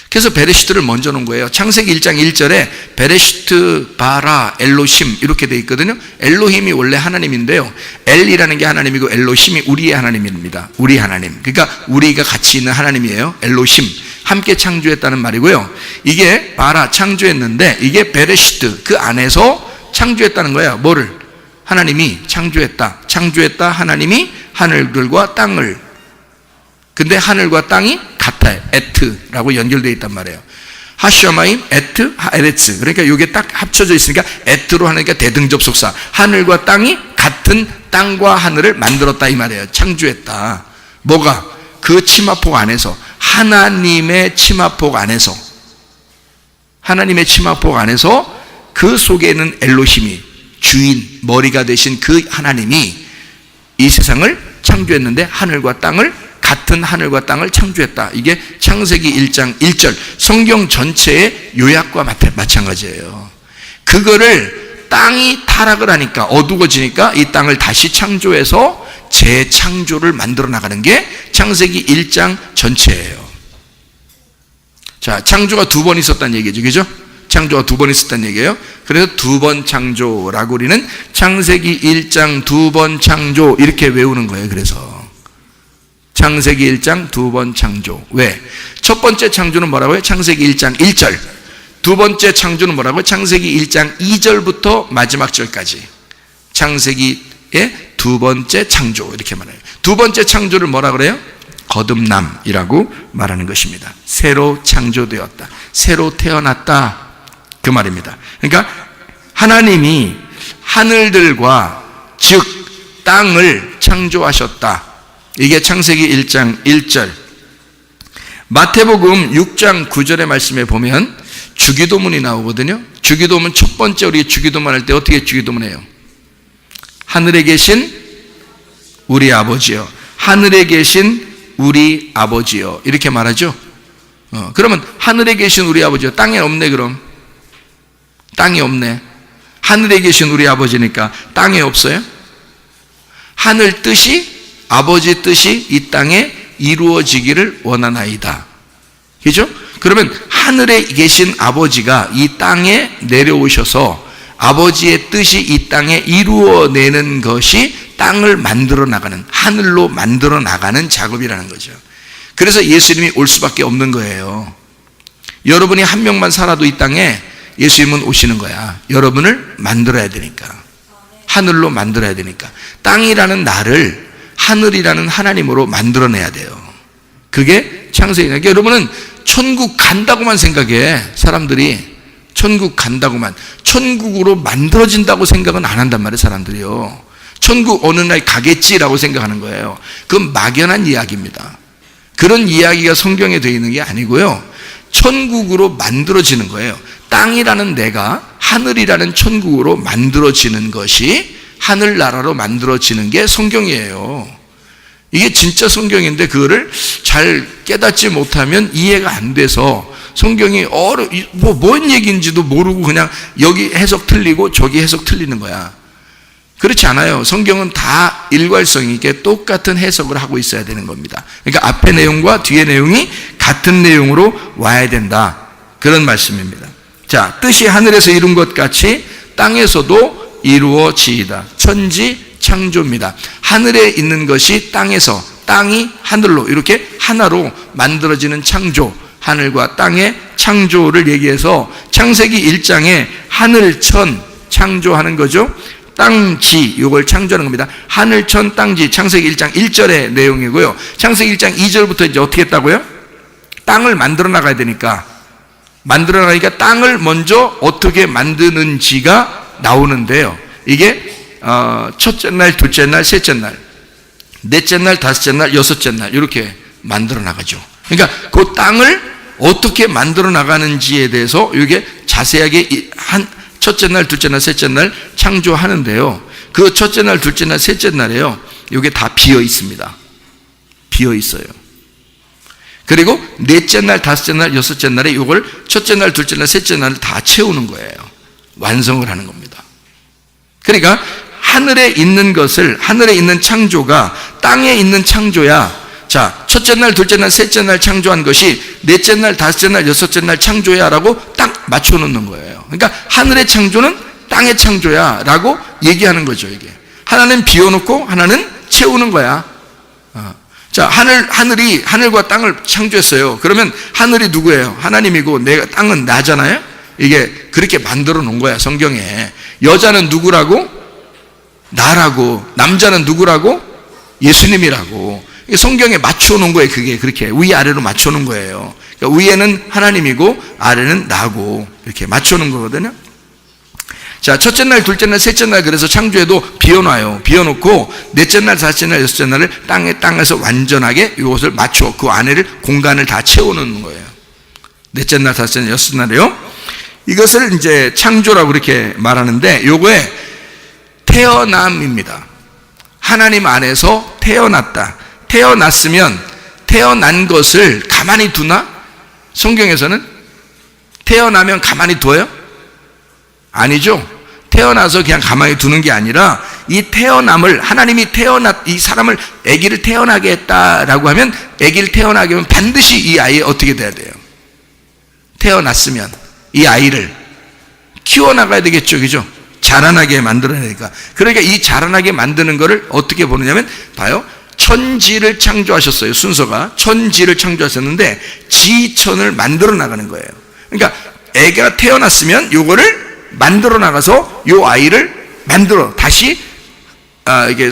그래서 베레시트를 먼저 놓은 거예요. 창세기 1장 1절에 베레시트 바라 엘로힘 이렇게 돼 있거든요. 엘로힘이 원래 하나님인데요. 엘이라는 게 하나님이고 엘로힘이 우리의 하나님입니다. 우리 하나님. 그러니까 우리가 같이 있는 하나님이에요. 엘로힘. 함께 창조했다는 말이고요. 이게 바라 창조했는데 이게 베레시트 그 안에서 창조했다는 거예요. 뭐를? 하나님이 창조했다. 하나님이 하늘들과 땅을. 근데 하늘과 땅이 같아요. 에트라고 연결되어 있단 말이에요. 하샤마임, 에트, 하에레츠. 그러니까 이게 딱 합쳐져 있으니까 에트로 하니까 대등접속사. 하늘과 땅이 같은 땅과 하늘을 만들었다 이 말이에요. 창조했다. 뭐가? 그 치마폭 안에서, 하나님의 치마폭 안에서 그 속에 있는 엘로힘이 주인, 머리가 되신 그 하나님이 이 세상을 창조했는데 하늘과 땅을 같은 하늘과 땅을 창조했다. 이게 창세기 1장 1절 성경 전체의 요약과 마찬가지예요. 그거를 땅이 타락을 하니까 어두워지니까 이 땅을 다시 창조해서 재창조를 만들어 나가는 게 창세기 1장 전체예요. 자, 창조가 두 번 있었다는 얘기죠. 그죠? 창조가 두 번 있었다는 얘기예요. 그래서 두 번 창조라고 우리는 창세기 1장 두 번 창조 이렇게 외우는 거예요. 그래서 창세기 1장 두 번 창조. 왜? 첫 번째 창조는 뭐라고요? 창세기 1장 1절. 두 번째 창조는 뭐라고요? 창세기 1장 2절부터 마지막 절까지. 창세기의 두 번째 창조 이렇게 말해요. 두 번째 창조를 뭐라 그래요? 거듭남이라고 말하는 것입니다. 새로 창조되었다. 새로 태어났다. 그 말입니다. 그러니까 하나님이 하늘들과 즉 땅을 창조하셨다. 이게 창세기 1장 1절. 마태복음 6장 9절의 말씀에 보면 주기도문이 나오거든요. 주기도문 첫 번째 우리 주기도문 할 때 어떻게 주기도문 해요? 하늘에 계신 우리 아버지요. 하늘에 계신 우리 아버지요. 이렇게 말하죠. 그러면 하늘에 계신 우리 아버지요. 땅에 없네 그럼. 땅이 없네. 하늘에 계신 우리 아버지니까 땅에 없어요? 하늘 뜻이 아버지 뜻이 이 땅에 이루어지기를 원하나이다. 그죠? 그러면 하늘에 계신 아버지가 이 땅에 내려오셔서 아버지의 뜻이 이 땅에 이루어내는 것이 땅을 만들어 나가는, 하늘로 만들어 나가는 작업이라는 거죠. 그래서 예수님이 올 수밖에 없는 거예요. 여러분이 한 명만 살아도 이 땅에 예수님은 오시는 거야. 여러분을 만들어야 되니까. 하늘로 만들어야 되니까. 땅이라는 나를 하늘이라는 하나님으로 만들어내야 돼요. 그게 창세기니까 여러분은 천국 간다고만 생각해. 사람들이 천국 간다고만, 천국으로 만들어진다고 생각은 안 한단 말이에요. 사람들이요. 천국 어느 날 가겠지라고 생각하는 거예요. 그건 막연한 이야기입니다. 그런 이야기가 성경에 되어 있는 게 아니고요, 천국으로 만들어지는 거예요. 땅이라는 내가 하늘이라는 천국으로 만들어지는 것이, 하늘나라로 만들어지는 게 성경이에요. 이게 진짜 성경인데 그거를 잘 깨닫지 못하면 이해가 안 돼서 성경이 뭔 얘기인지도 모르고 그냥 여기 해석 틀리고 저기 해석 틀리는 거야. 그렇지 않아요. 성경은 다 일괄성 있게 똑같은 해석을 하고 있어야 되는 겁니다. 그러니까 앞의 내용과 뒤의 내용이 같은 내용으로 와야 된다, 그런 말씀입니다. 자, 뜻이 하늘에서 이룬 것 같이 땅에서도 이루어지이다. 천지 창조입니다. 하늘에 있는 것이 땅에서, 땅이 하늘로 이렇게 하나로 만들어지는 창조, 하늘과 땅의 창조를 얘기해서 창세기 1장에 하늘천 창조하는 거죠. 땅지, 이걸 창조하는 겁니다. 하늘천 땅지, 창세기 1장 1절의 내용이고요. 창세기 1장 2절부터 이제 어떻게 했다고요? 땅을 만들어 나가야 되니까, 만들어 나가니까 땅을 먼저 어떻게 만드는지가 나오는데요. 이게 첫째 날, 둘째 날, 셋째 날, 넷째 날, 다섯째 날, 여섯째 날 이렇게 만들어 나가죠. 그러니까 그 땅을 어떻게 만들어 나가는지에 대해서 이게 자세하게 첫째 날, 둘째 날, 셋째 날 창조하는데요. 그 첫째 날, 둘째 날, 셋째 날에요, 이게 다 비어 있습니다. 비어 있어요. 그리고 넷째 날, 다섯째 날, 여섯째 날에 이걸 첫째 날, 둘째 날, 셋째 날을 다 채우는 거예요. 완성을 하는 겁니다. 그러니까 하늘에 있는 것을, 하늘에 있는 창조가 땅에 있는 창조야. 자, 첫째 날, 둘째 날, 셋째 날 창조한 것이 넷째 날, 다섯째 날, 여섯째 날 창조야 라고 딱 맞춰놓는 거예요. 그러니까 하늘의 창조는 땅의 창조야 라고 얘기하는 거죠. 이게 하나는 비워놓고 하나는 채우는 거야. 자, 하늘이 하늘과 땅을 창조했어요. 그러면 하늘이 누구예요? 하나님이고 땅은 나잖아요. 이게 그렇게 만들어 놓은 거야. 성경에 여자는 누구라고? 나라고. 남자는 누구라고? 예수님이라고. 성경에 맞춰 놓은 거예요. 그게 그렇게 위아래로 맞춰 놓은 거예요. 그러니까 위에는 하나님이고 아래는 나고 이렇게 맞춰 놓은 거거든요. 자, 첫째 날, 둘째 날, 셋째 날 그래서 창조해도 비워놔요. 비워놓고 넷째 날, 다섯째 날, 여섯째 날을 땅에서 완전하게 이것을 맞춰 그 안에를 공간을 다 채워놓는 거예요. 넷째 날, 다섯째 날, 여섯째 날에요. 이것을 이제 창조라고 그렇게 말하는데 요거에 태어남입니다. 하나님 안에서 태어났다. 태어났으면 태어난 것을 가만히 두나? 성경에서는 태어나면 가만히 둬요? 아니죠. 태어나서 그냥 가만히 두는 게 아니라 이 태어남을, 하나님이 이 사람을, 아기를 태어나게 했다라고 하면, 아기를 태어나게 하면 반드시 이 아이 어떻게 돼야 돼요? 태어났으면 이 아이를 키워나가야 되겠죠. 그죠? 자라나게 만들어야 되니까. 그러니까 이 자라나게 만드는 거를 어떻게 보느냐면, 봐요. 천지를 창조하셨어요. 순서가 천지를 창조하셨는데 지천을 만들어 나가는 거예요. 그러니까 애가 태어났으면 요거를 만들어 나가서 요 아이를 만들어 다시 이게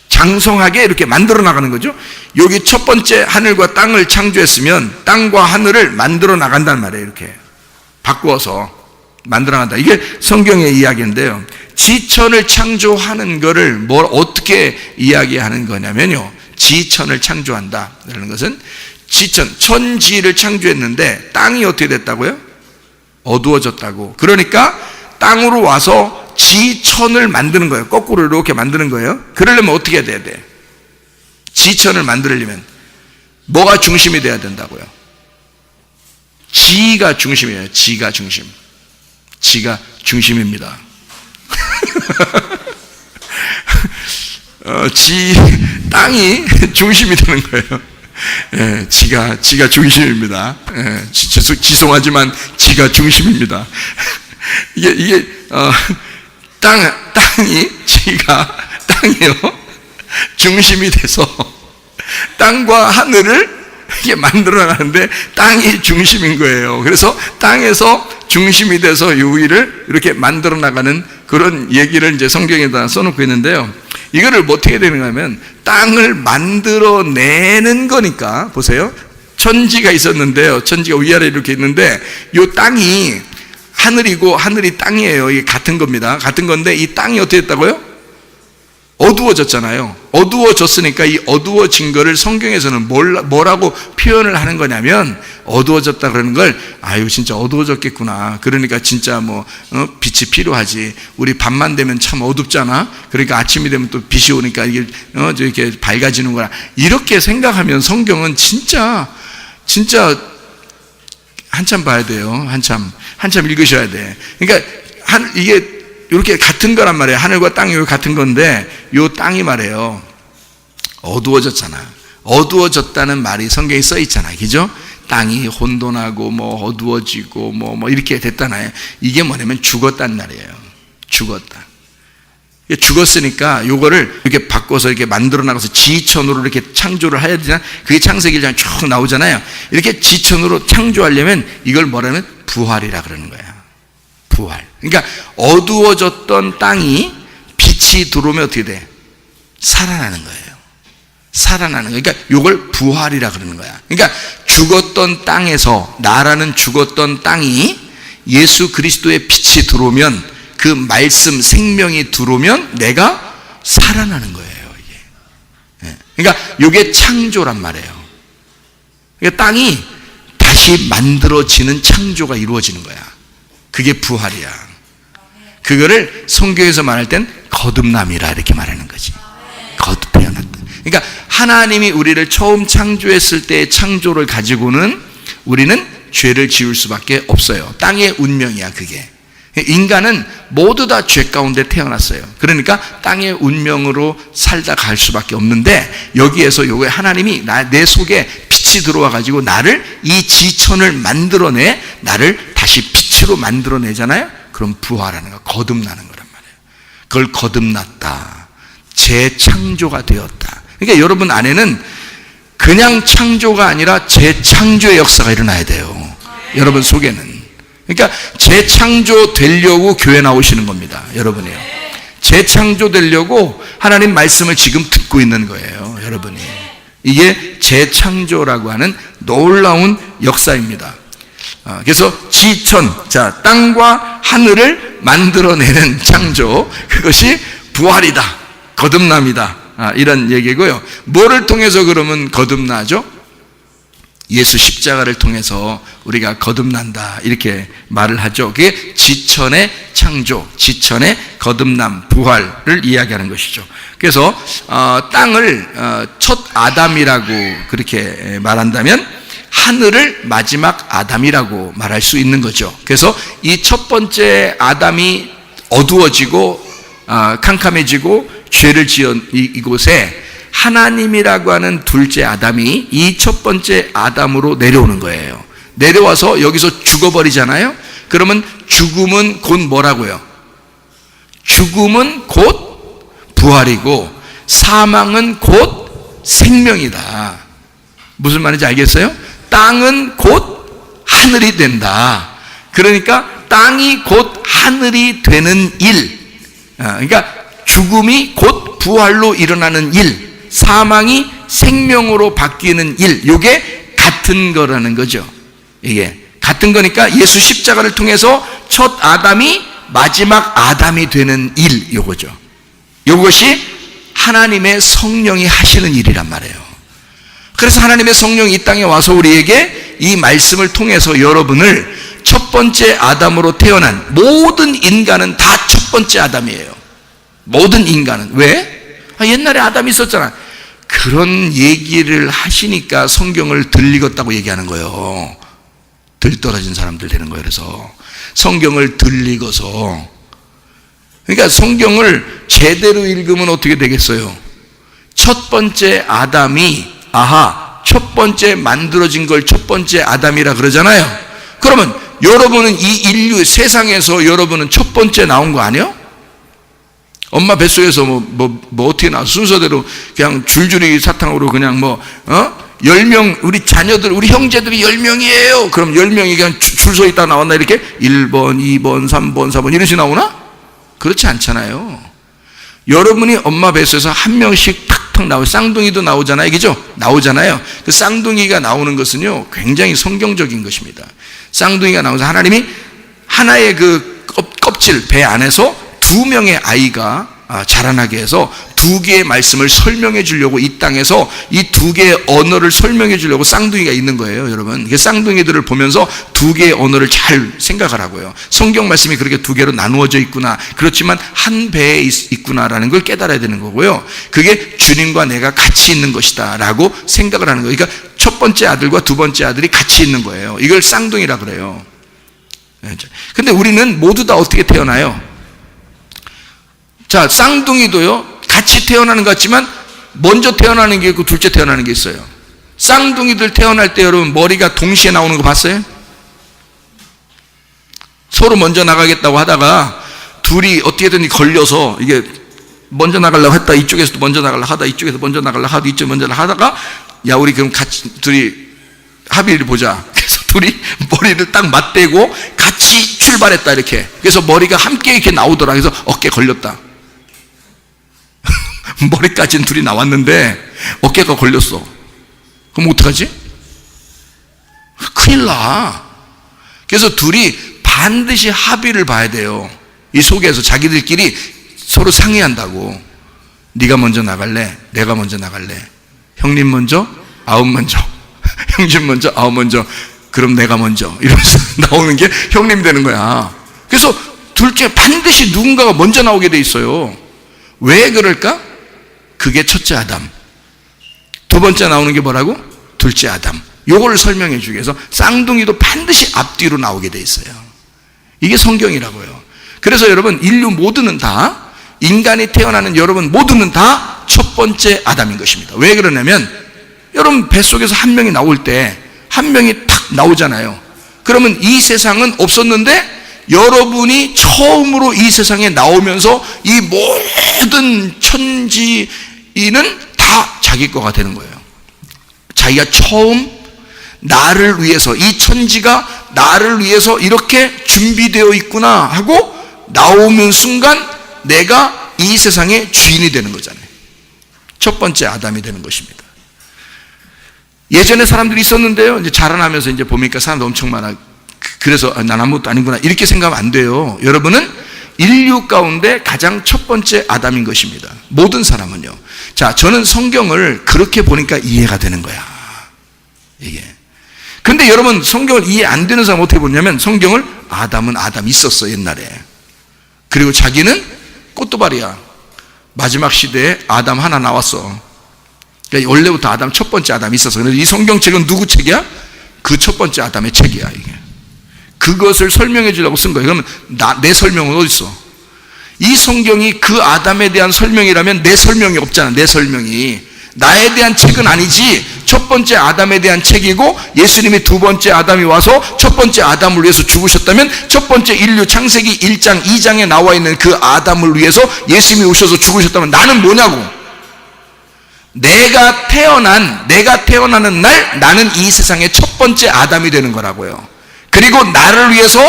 장성하게 이렇게 만들어 나가는 거죠. 여기 첫 번째 하늘과 땅을 창조했으면 땅과 하늘을 만들어 나간단 말이에요. 이렇게 바꾸어서 만들어 나간다. 이게 성경의 이야기인데요. 지천을 창조하는 거를 어떻게 이야기하는 거냐면요. 지천을 창조한다. 라는 것은 천지를 창조했는데 땅이 어떻게 됐다고요? 어두워졌다고. 그러니까 땅으로 와서 지천을 만드는 거예요. 거꾸로 이렇게 만드는 거예요. 그러려면 어떻게 해야 돼? 지천을 만들려면 뭐가 중심이 돼야 된다고요? 지가 중심이에요. 지가 중심. 지가 중심입니다. 땅이 중심이 되는 거예요. 예, 지가 중심입니다. 예, 지송하지만 지가 중심입니다. 이게 땅이요 중심이 돼서 땅과 하늘을 이게 만들어 가는데 땅이 중심인 거예요. 그래서 땅에서 중심이 돼서 이 위를 이렇게 만들어 나가는 그런 얘기를 이제 성경에다 써놓고 있는데요. 이거를 뭐 어떻게 되는가 하면 땅을 만들어내는 거니까, 보세요. 천지가 있었는데요. 천지가 위아래 이렇게 있는데 이 땅이 하늘이고 하늘이 땅이에요. 이게 같은 겁니다. 같은 건데 이 땅이 어떻게 됐다고요? 어두워졌잖아요. 어두워졌으니까 이 어두워진 거를 성경에서는 뭐라고 표현을 하는 거냐면, 어두워졌다 그러는 걸, 아유 진짜 어두워졌겠구나, 그러니까 진짜 빛이 필요하지, 우리 밤만 되면 참 어둡잖아, 그러니까 아침이 되면 또 빛이 오니까 이게 이렇게 밝아지는구나, 이렇게 생각하면 성경은 진짜 한참 봐야 돼요. 한참 읽으셔야 돼. 그러니까 이게 이렇게 같은 거란 말이에요. 하늘과 땅이 같은 건데, 요 땅이 말이에요, 어두워졌잖아. 어두워졌다는 말이 성경에 써 있잖아요. 그죠? 땅이 혼돈하고 어두워지고 이렇게 됐잖아요. 이게 뭐냐면 죽었단 말이에요. 죽었으니까 요거를 이렇게 바꿔서 이렇게 만들어 나가서 지천으로 이렇게 창조를 해야 되잖아. 그게 창세기 1장에 쭉 나오잖아요. 이렇게 지천으로 창조하려면 이걸 뭐라면 부활이라 그러는 거야. 부활. 그러니까 어두워졌던 땅이 빛이 들어오면 어떻게 돼? 살아나는 거예요. 살아나는 거예요. 그러니까 이걸 부활이라 그러는 거야. 그러니까 죽었던 땅에서, 나라는 죽었던 땅이 예수 그리스도의 빛이 들어오면, 그 말씀 생명이 들어오면 내가 살아나는 거예요. 이게. 그러니까 이게 창조란 말이에요. 그러니까 땅이 다시 만들어지는 창조가 이루어지는 거야. 그게 부활이야. 그거를 성경에서 말할 땐 거듭남이라 이렇게 말하는 거지. 거듭 태어났다. 그러니까 하나님이 우리를 처음 창조했을 때의 창조를 가지고는 우리는 죄를 지을 수밖에 없어요. 땅의 운명이야, 그게. 인간은 모두 다 죄 가운데 태어났어요. 그러니까 땅의 운명으로 살다 갈 수밖에 없는데, 여기에서 요게 하나님이 내 속에 빛이 들어와 가지고 나를, 이 지천을 만들어내, 나를 다시 빛으로 만들어내잖아요. 그럼 부활하는 거, 거듭나는 거란 말이에요. 그걸 거듭났다, 재창조가 되었다. 그러니까 여러분 안에는 그냥 창조가 아니라 재창조의 역사가 일어나야 돼요. 여러분 속에는. 그러니까 재창조 되려고 교회 나오시는 겁니다. 여러분이요. 재창조 되려고 하나님 말씀을 지금 듣고 있는 거예요. 여러분이. 이게 재창조라고 하는 놀라운 역사입니다. 그래서 지천, 자, 땅과 하늘을 만들어내는 창조, 그것이 부활이다, 거듭남이다, 이런 얘기고요. 뭐를 통해서 그러면 거듭나죠? 예수 십자가를 통해서 우리가 거듭난다, 이렇게 말을 하죠. 그게 지천의 창조, 지천의 거듭남, 부활을 이야기하는 것이죠. 그래서 땅을 첫 아담이라고 그렇게 말한다면, 하늘을 마지막 아담이라고 말할 수 있는 거죠. 그래서 이 첫 번째 아담이 어두워지고 캄캄해지고 죄를 지은 이곳에 하나님이라고 하는 둘째 아담이 이 첫 번째 아담으로 내려오는 거예요. 내려와서 여기서 죽어버리잖아요. 그러면 죽음은 곧 뭐라고요? 죽음은 곧 부활이고 사망은 곧 생명이다. 무슨 말인지 알겠어요? 땅은 곧 하늘이 된다. 그러니까 땅이 곧 하늘이 되는 일, 그러니까 죽음이 곧 부활로 일어나는 일, 사망이 생명으로 바뀌는 일, 이게 같은 거라는 거죠. 이게 같은 거니까 예수 십자가를 통해서 첫 아담이 마지막 아담이 되는 일, 요거죠. 요것이 하나님의 성령이 하시는 일이란 말이에요. 그래서 하나님의 성령이 이 땅에 와서 우리에게 이 말씀을 통해서 여러분을 첫 번째 아담으로 태어난 모든 인간은 다 첫 번째 아담이에요. 모든 인간은. 왜? 옛날에 아담이 있었잖아. 그런 얘기를 하시니까 성경을 들리겠다고 얘기하는 거예요. 들떨어진 사람들 되는 거예요. 그래서 성경을 들리고서, 그러니까 성경을 제대로 읽으면 어떻게 되겠어요? 첫 번째 아담이, 첫 번째 만들어진 걸 첫 번째 아담이라 그러잖아요. 그러면 여러분은 이 인류 세상에서 여러분은 첫 번째 나온 거 아니에요? 엄마 뱃속에서 뭐 어떻게 나왔어? 순서대로 그냥 줄줄이 사탕으로 그냥 10명, 우리 자녀들, 우리 형제들이 10명이에요. 그럼 10명이 그냥 줄 서 있다 나왔나? 이렇게 1번, 2번, 3번, 4번 이런 식으로 나오나? 그렇지 않잖아요. 여러분이 엄마 뱃속에서 한 명씩 탁 탁탁 나오고 쌍둥이도 나오잖아요. 그죠? 나오잖아요. 그 쌍둥이가 나오는 것은요, 굉장히 성경적인 것입니다. 쌍둥이가 나오면서 하나님이 하나의 그 껍질, 배 안에서 2명의 아이가 자라나게 해서 2개의 말씀을 설명해 주려고 이 땅에서 이 2개의 언어를 설명해 주려고 쌍둥이가 있는 거예요, 여러분. 쌍둥이들을 보면서 2개의 언어를 잘 생각하라고요. 성경 말씀이 그렇게 2개로 나누어져 있구나. 그렇지만 한 배에 있구나라는 걸 깨달아야 되는 거고요. 그게 주님과 내가 같이 있는 것이다 라고 생각을 하는 거예요. 그러니까 첫 번째 아들과 두 번째 아들이 같이 있는 거예요. 이걸 쌍둥이라 그래요. 근데 우리는 모두 다 어떻게 태어나요? 자, 쌍둥이도요, 같이 태어나는 것 같지만 먼저 태어나는 게 있고 둘째 태어나는 게 있어요. 쌍둥이들 태어날 때 여러분 머리가 동시에 나오는 거 봤어요? 서로 먼저 나가겠다고 하다가 둘이 어떻게든 걸려서 이게 먼저 나가려고 했다 이쪽에서도 먼저 나가려고 하다 이쪽에서 먼저 나가려고 하다 이쪽 먼저 나가려고 하다가 야 우리 그럼 같이 둘이 합의를 보자. 그래서 둘이 머리를 딱 맞대고 같이 출발했다 이렇게. 그래서 머리가 함께 이렇게 나오더라. 그래서 어깨 걸렸다. 머리까지는 둘이 나왔는데 어깨가 걸렸어. 그럼 어떡하지? 큰일 나. 그래서 둘이 반드시 합의를 봐야 돼요. 이 속에서 자기들끼리 서로 상의한다고. 네가 먼저 나갈래? 내가 먼저 나갈래? 형님 먼저? 아홉 먼저. 형님 먼저? 아홉 먼저. 그럼 내가 먼저. 이러면서 나오는 게 형님 되는 거야. 그래서 둘째 반드시 누군가가 먼저 나오게 돼 있어요. 왜 그럴까? 그게 첫째 아담. 두 번째 나오는 게 뭐라고? 둘째 아담. 요거를 설명해 주기 위해서 쌍둥이도 반드시 앞뒤로 나오게 돼 있어요. 이게 성경이라고요. 그래서 여러분 인류 모두는 다, 인간이 태어나는 여러분 모두는 다 첫 번째 아담인 것입니다. 왜 그러냐면 여러분 뱃속에서 한 명이 나올 때 한 명이 탁 나오잖아요. 그러면 이 세상은 없었는데 여러분이 처음으로 이 세상에 나오면서 이 모든 천지인은 다 자기 거가 되는 거예요. 자기가 처음 나를 위해서, 이 천지가 나를 위해서 이렇게 준비되어 있구나 하고 나오는 순간 내가 이 세상의 주인이 되는 거잖아요. 첫 번째 아담이 되는 것입니다. 예전에 사람들이 있었는데요, 이제 자라나면서 이제 보니까 사람도 엄청 많아. 그래서 난 아무것도 아니구나 이렇게 생각하면 안 돼요. 여러분은 인류 가운데 가장 첫 번째 아담인 것입니다. 모든 사람은요. 자, 저는 성경을 그렇게 보니까 이해가 되는 거야. 이게. 근데 여러분 성경을 이해 안 되는 사람 어떻게 보냐면 성경을 아담은 아담 있었어 옛날에. 그리고 자기는 꽃도발이야. 마지막 시대에 아담 하나 나왔어. 그러니까 원래부터 아담 첫 번째 아담이 있었어. 그래서 이 성경책은 누구 책이야? 그 첫 번째 아담의 책이야 이게. 그것을 설명해 주려고 쓴 거예요. 그러면 내 설명은 어디 있어? 이 성경이 그 아담에 대한 설명이라면 내 설명이 없잖아. 내 설명이 나에 대한 책은 아니지. 첫 번째 아담에 대한 책이고 예수님이 두 번째 아담이 와서 첫 번째 아담을 위해서 죽으셨다면 첫 번째 인류 창세기 1장 2장에 나와 있는 그 아담을 위해서 예수님이 오셔서 죽으셨다면 나는 뭐냐고. 내가 태어나는 날 나는 이 세상의 첫 번째 아담이 되는 거라고요. 그리고 나를 위해서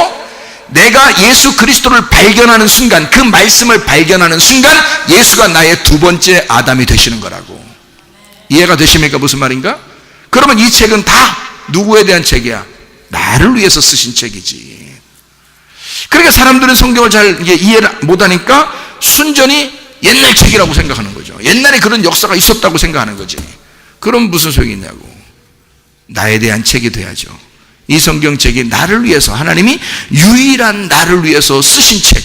내가 예수 그리스도를 발견하는 순간, 그 말씀을 발견하는 순간 예수가 나의 두 번째 아담이 되시는 거라고. 이해가 되십니까? 무슨 말인가? 그러면 이 책은 다 누구에 대한 책이야? 나를 위해서 쓰신 책이지. 그러니까 사람들은 성경을 잘 이해를 못하니까 순전히 옛날 책이라고 생각하는 거죠. 옛날에 그런 역사가 있었다고 생각하는 거지. 그럼 무슨 소용이 있냐고. 나에 대한 책이 돼야죠. 이 성경책이 나를 위해서, 하나님이 유일한 나를 위해서 쓰신 책.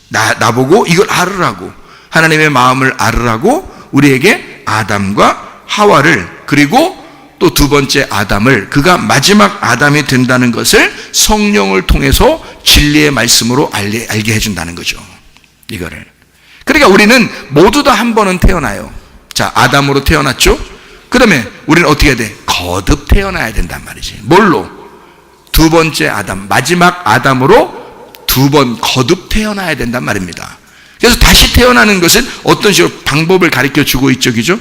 나보고 이걸 알으라고, 하나님의 마음을 알으라고 우리에게 아담과 하와를, 그리고 또 두 번째 아담을, 그가 마지막 아담이 된다는 것을 성령을 통해서 진리의 말씀으로 알게 해준다는 거죠. 이거를. 그러니까 우리는 모두 다 한 번은 태어나요. 자, 아담으로 태어났죠? 그러면 우리는 어떻게 해야 돼? 거듭 태어나야 된단 말이지. 뭘로? 두 번째 아담, 마지막 아담으로 두 번 거듭 태어나야 된단 말입니다. 그래서 다시 태어나는 것은 어떤 식으로 방법을 가르쳐 주고 있죠, 그죠?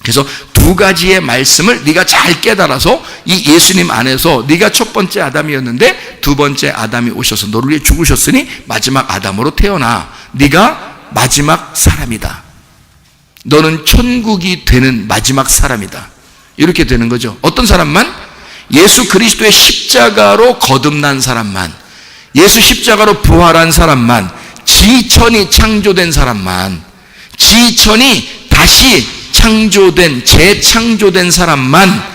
그래서 두 가지의 말씀을 네가 잘 깨달아서 이 예수님 안에서 네가 첫 번째 아담이었는데 두 번째 아담이 오셔서 너를 위해 죽으셨으니 마지막 아담으로 태어나. 네가 마지막 사람이다. 너는 천국이 되는 마지막 사람이다. 이렇게 되는 거죠. 어떤 사람만? 예수 그리스도의 십자가로 거듭난 사람만, 예수 십자가로 부활한 사람만, 지천이 창조된 사람만, 지천이 다시 창조된, 재창조된 사람만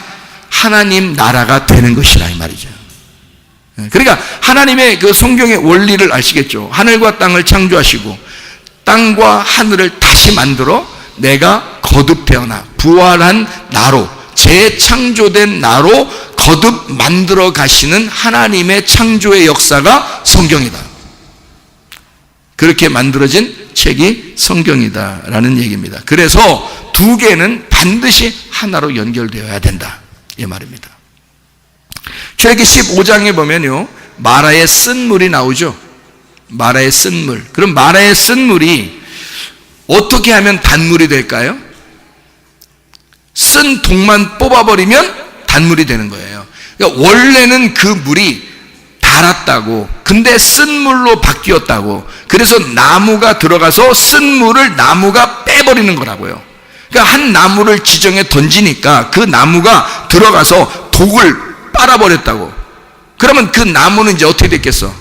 하나님 나라가 되는 것이라 이 말이죠. 그러니까 하나님의 그 성경의 원리를 아시겠죠? 하늘과 땅을 창조하시고 땅과 하늘을 다시 만들어 내가 거듭 태어나 부활한 나로, 재창조된 나로 거듭 만들어 가시는 하나님의 창조의 역사가 성경이다. 그렇게 만들어진 책이 성경이다라는 얘기입니다. 그래서 두 개는 반드시 하나로 연결되어야 된다, 이 말입니다. 출애굽기 15장에 보면요, 마라의 쓴물이 나오죠. 마라의 쓴물. 그럼 마라의 쓴물이 어떻게 하면 단물이 될까요? 쓴 독만 뽑아버리면 단물이 되는 거예요. 그러니까 원래는 그 물이 달았다고, 근데 쓴물로 바뀌었다고. 그래서 나무가 들어가서 쓴물을 나무가 빼버리는 거라고요. 그러니까 한 나무를 지정해 던지니까 그 나무가 들어가서 독을 빨아버렸다고. 그러면 그 나무는 이제 어떻게 됐겠어?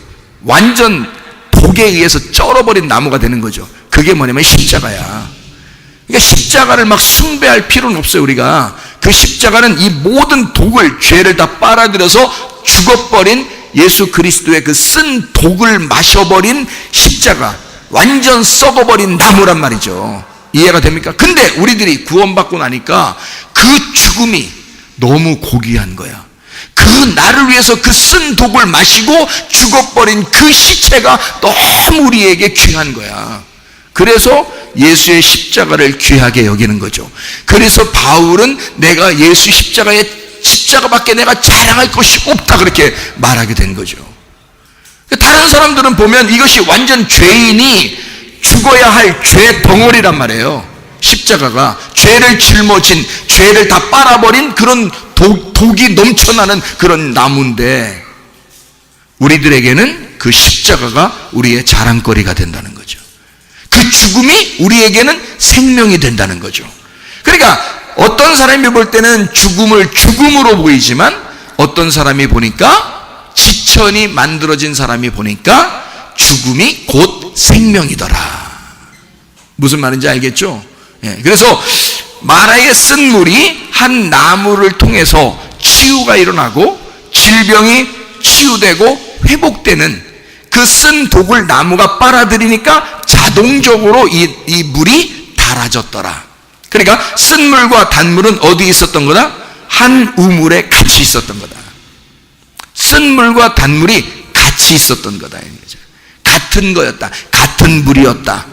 완전 독에 의해서 쩔어버린 나무가 되는 거죠. 그게 뭐냐면 십자가야. 그러니까 십자가를 막 숭배할 필요는 없어요. 우리가 그 십자가는 이 모든 독을, 죄를 다 빨아들여서 죽어버린 예수 그리스도의 그 쓴 독을 마셔버린 십자가, 완전 썩어버린 나무란 말이죠. 이해가 됩니까? 근데 우리들이 구원받고 나니까 그 죽음이 너무 고귀한 거야. 그 나를 위해서 그 쓴 독을 마시고 죽어버린 그 시체가 너무 우리에게 귀한 거야. 그래서 예수의 십자가를 귀하게 여기는 거죠. 그래서 바울은 내가 예수 십자가밖에 내가 자랑할 것이 없다, 그렇게 말하게 된 거죠. 다른 사람들은 보면 이것이 완전 죄인이 죽어야 할 죄 덩어리란 말이에요. 십자가가 죄를 짊어진, 죄를 다 빨아버린 그런 독이 넘쳐나는 그런 나무인데, 우리들에게는 그 십자가가 우리의 자랑거리가 된다는 거죠. 그 죽음이 우리에게는 생명이 된다는 거죠. 그러니까 어떤 사람이 볼 때는 죽음을 죽음으로 보이지만, 어떤 사람이 보니까, 지천이 만들어진 사람이 보니까 죽음이 곧 생명이더라. 무슨 말인지 알겠죠? 예, 그래서 마라의 쓴물이 한 나무를 통해서 치유가 일어나고 질병이 치유되고 회복되는, 그 쓴 독을 나무가 빨아들이니까 자동적으로 이 물이 달아졌더라. 그러니까 쓴물과 단물은 어디에 있었던 거다? 한 우물에 같이 있었던 거다. 쓴물과 단물이 같이 있었던 거다. 같은 거였다. 같은 물이었다.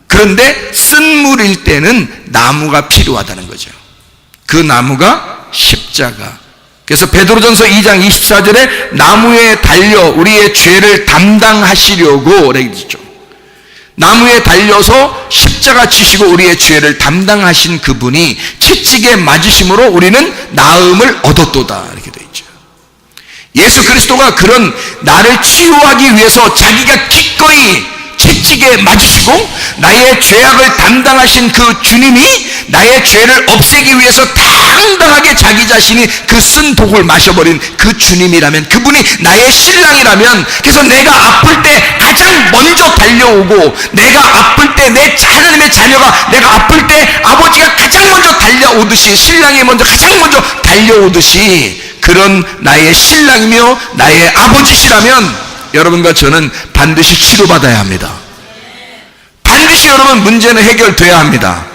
그런데 쓴물일 때는 나무가 필요하다는 거죠. 그 나무가 십자가. 그래서 베드로전서 2장 24절에 나무에 달려 우리의 죄를 담당하시려고 그랬죠. 나무에 달려서 십자가 지시고 우리의 죄를 담당하신 그분이 채찍에 맞으심으로 우리는 나음을 얻었도다, 이렇게 되어 있죠. 예수 그리스도가 그런 나를 치유하기 위해서 자기가 기꺼이 채찍에 맞으시고 나의 죄악을 담당하신 그 주님이 나의 죄를 없애기 위해서 당당하게 자기 자신이 그 쓴 독을 마셔버린 그 주님이라면, 그분이 나의 신랑이라면, 그래서 내가 아플 때 가장 먼저 달려오고, 내가 아플 때 내 하나님의 자녀가 내가 아플 때 아버지가 가장 먼저 달려오듯이, 신랑이 먼저 가장 먼저 달려오듯이 그런 나의 신랑이며 나의 아버지시라면 여러분과 저는 반드시 치료받아야 합니다. 반드시 여러분 문제는 해결돼야 합니다.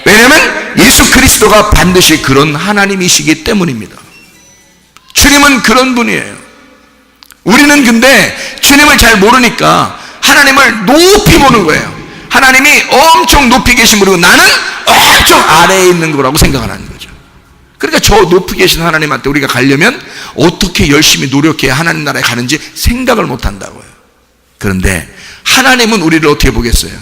왜냐하면 예수 그리스도가 반드시 그런 하나님이시기 때문입니다. 주님은 그런 분이에요. 우리는 근데 주님을 잘 모르니까 하나님을 높이 보는 거예요. 하나님이 엄청 높이 계신 분이고 나는 엄청 아래에 있는 거라고 생각을 하는 거죠. 그러니까 저 높이 계신 하나님한테 우리가 가려면 어떻게 열심히 노력해야 하나님 나라에 가는지 생각을 못 한다고요. 그런데 하나님은 우리를 어떻게 보겠어요?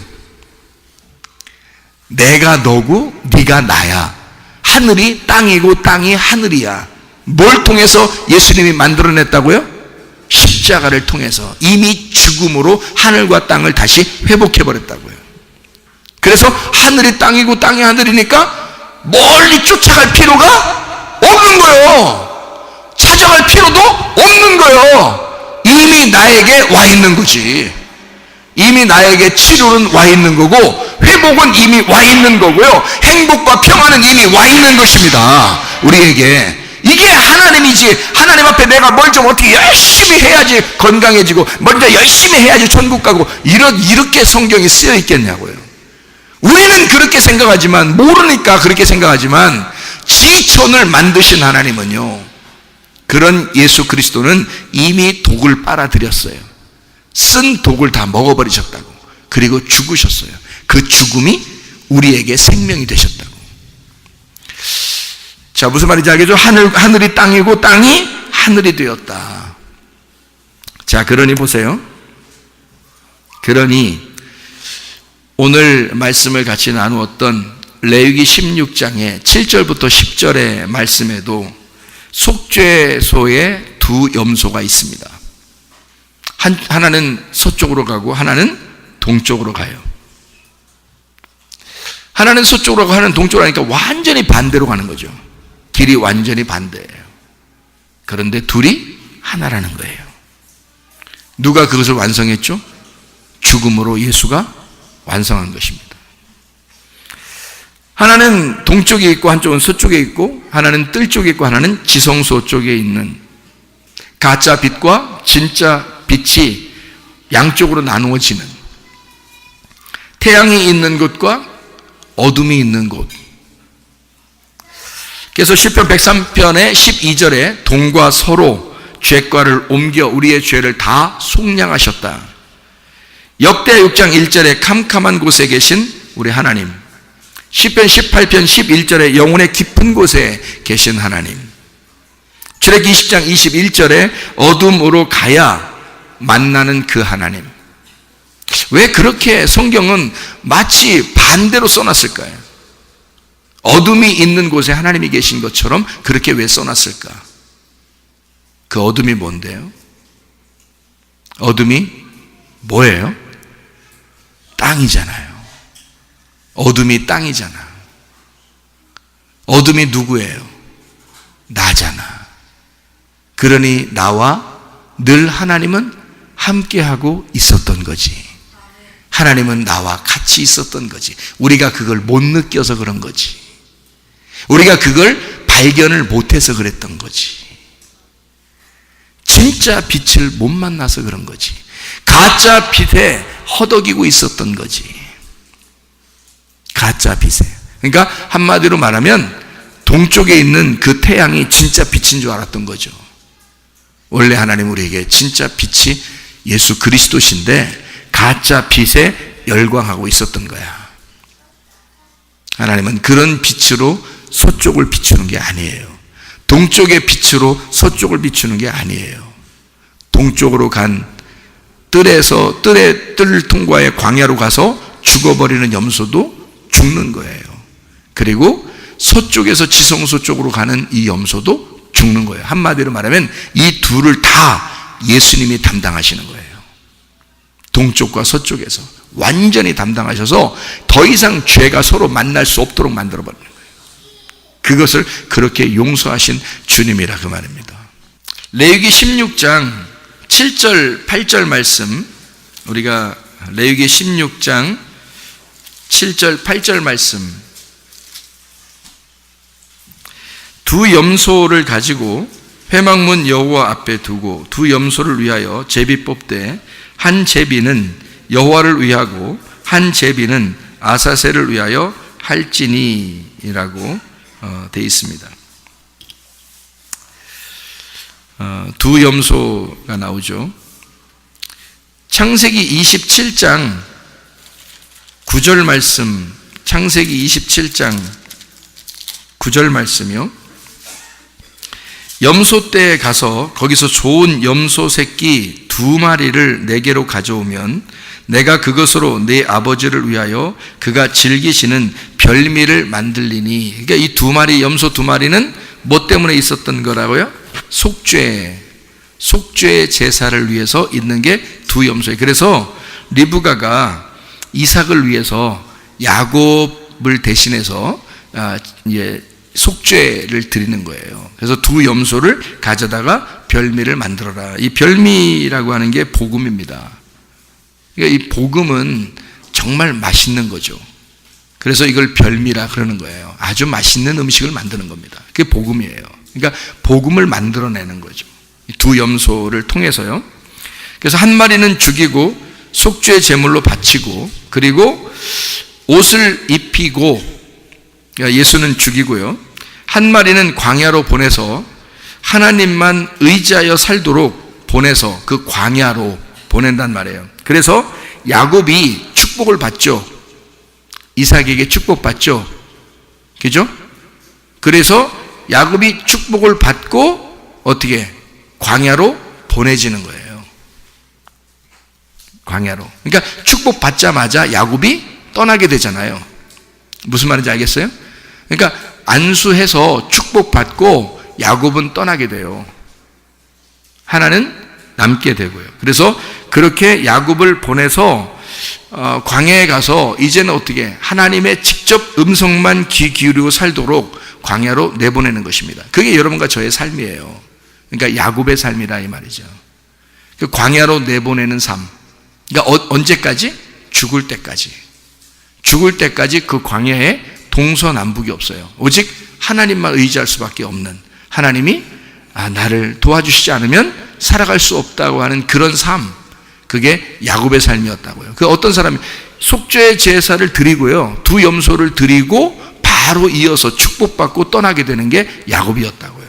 내가 너고 네가 나야. 하늘이 땅이고 땅이 하늘이야. 뭘 통해서 예수님이 만들어냈다고요? 십자가를 통해서 이미 죽음으로 하늘과 땅을 다시 회복해버렸다고요. 그래서 하늘이 땅이고 땅이 하늘이니까 멀리 쫓아갈 필요가 없는 거예요. 찾아갈 필요도 없는 거예요. 이미 나에게 와 있는 거지. 이미 나에게 치료는 와 있는 거고, 회복은 이미 와 있는 거고요, 행복과 평안은 이미 와 있는 것입니다. 우리에게. 이게 하나님이지. 하나님 앞에 내가 뭘 좀 어떻게 열심히 해야지 건강해지고, 먼저 열심히 해야지 천국 가고, 이렇게 성경이 쓰여 있겠냐고요. 우리는 그렇게 생각하지만, 모르니까 그렇게 생각하지만, 지천을 만드신 하나님은요, 그런 예수 그리스도는 이미 독을 빨아들였어요. 쓴 독을 다 먹어버리셨다고. 그리고 죽으셨어요. 그 죽음이 우리에게 생명이 되셨다고. 자, 무슨 말인지 알겠죠? 하늘이 땅이고 땅이 하늘이 되었다. 자, 그러니 보세요. 그러니 오늘 말씀을 같이 나누었던 레위기 16장의 7절부터 10절의 말씀에도 속죄소에 두 염소가 있습니다. 하나는 서쪽으로 가고 하나는 동쪽으로 가요. 하나는 서쪽으로 가고 하나는 동쪽으로 가니까 완전히 반대로 가는 거죠. 길이 완전히 반대예요. 그런데 둘이 하나라는 거예요. 누가 그것을 완성했죠? 죽음으로 예수가 완성한 것입니다. 하나는 동쪽에 있고 한쪽은 서쪽에 있고, 하나는 뜰 쪽에 있고 하나는 지성소 쪽에 있는, 가짜 빛과 진짜 빛이 양쪽으로 나누어지는, 태양이 있는 곳과 어둠이 있는 곳. 그래서 시편 103편의 12절에 동과 서로 죄과를 옮겨 우리의 죄를 다 속량하셨다. 역대 6장 1절에 캄캄한 곳에 계신 우리 하나님, 시편 18편 11절에 영혼의 깊은 곳에 계신 하나님, 출애굽기 20장 21절에 어둠으로 가야 만나는 그 하나님. 왜 그렇게 성경은 마치 반대로 써놨을까요? 어둠이 있는 곳에 하나님이 계신 것처럼 그렇게 왜 써놨을까? 그 어둠이 뭔데요? 어둠이 뭐예요? 땅이잖아요. 어둠이 땅이잖아. 어둠이 누구예요? 나잖아. 그러니 나와 늘 하나님은 함께하고 있었던 거지. 하나님은 나와 같이 있었던 거지. 우리가 그걸 못 느껴서 그런 거지. 우리가 그걸 발견을 못해서 그랬던 거지. 진짜 빛을 못 만나서 그런 거지. 가짜 빛에 허덕이고 있었던 거지. 가짜 빛에. 그러니까 한마디로 말하면 동쪽에 있는 그 태양이 진짜 빛인 줄 알았던 거죠. 원래 하나님 우리에게 진짜 빛이 예수 그리스도신데 가짜 빛에 열광하고 있었던 거야. 하나님은 그런 빛으로 서쪽을 비추는 게 아니에요. 동쪽의 빛으로 서쪽을 비추는 게 아니에요. 동쪽으로 간 뜰을 통과해 광야로 가서 죽어버리는 염소도 죽는 거예요. 그리고 서쪽에서 지성소 쪽으로 가는 이 염소도 죽는 거예요. 한마디로 말하면 이 둘을 다 예수님이 담당하시는 거예요. 동쪽과 서쪽에서 완전히 담당하셔서 더 이상 죄가 서로 만날 수 없도록 만들어버리는 거예요. 그것을 그렇게 용서하신 주님이라 그 말입니다. 레위기 16장 7절 8절 말씀, 우리가 레위기 16장 7절 8절 말씀, 두 염소를 가지고 회막문 여호와 앞에 두고 두 염소를 위하여 제비 뽑되 한 제비는 여호와를 위하고 한 제비는 아사셀을 위하여 할지니라고 되어 있습니다. 두 염소가 나오죠. 창세기 27장 9절 말씀, 창세기 27장 9절 말씀이요. 염소떼에 가서 거기서 좋은 염소 새끼 2마리를 내게로 가져오면 내가 그것으로 네 아버지를 위하여 그가 즐기시는 별미를 만들리니. 그러니까 이 2마리, 염소 2마리는 뭐 때문에 있었던 거라고요? 속죄 제사를 위해서 있는 게 두 염소예요. 그래서 리브가가 이삭을 위해서 야곱을 대신해서 이제 속죄를 드리는 거예요. 그래서 두 염소를 가져다가 별미를 만들어라. 이 별미라고 하는 게 복음입니다. 그러니까 이 복음은 정말 맛있는 거죠. 그래서 이걸 별미라 그러는 거예요. 아주 맛있는 음식을 만드는 겁니다. 그게 복음이에요. 그러니까 복음을 만들어내는 거죠. 두 염소를 통해서요. 그래서 한 마리는 죽이고 속죄 제물로 바치고, 그리고 옷을 입히고, 예수는 죽이고요, 한 마리는 광야로 보내서 하나님만 의지하여 살도록 보내서 그 광야로 보낸단 말이에요. 그래서 야곱이 축복을 받죠. 이삭에게 축복받죠. 그죠? 그래서 야곱이 축복을 받고 어떻게? 광야로 보내지는 거예요. 광야로. 그러니까 축복받자마자 야곱이 떠나게 되잖아요. 무슨 말인지 알겠어요? 그러니까 안수해서 축복받고 야곱은 떠나게 돼요. 하나는 남게 되고요. 그래서 그렇게 야곱을 보내서 광야에 가서 이제는 어떻게? 하나님의 직접 음성만 귀 기울이고 살도록 광야로 내보내는 것입니다. 그게 여러분과 저의 삶이에요. 그러니까 야곱의 삶이라 이 말이죠. 그 광야로 내보내는 삶. 그러니까 언제까지? 죽을 때까지. 죽을 때까지 그 광야에 동서남북이 없어요. 오직 하나님만 의지할 수밖에 없는, 하나님이 나를 도와주시지 않으면 살아갈 수 없다고 하는 그런 삶, 그게 야곱의 삶이었다고요. 그 어떤 사람이 속죄 제사를 드리고요, 두 염소를 드리고 바로 이어서 축복받고 떠나게 되는 게 야곱이었다고요.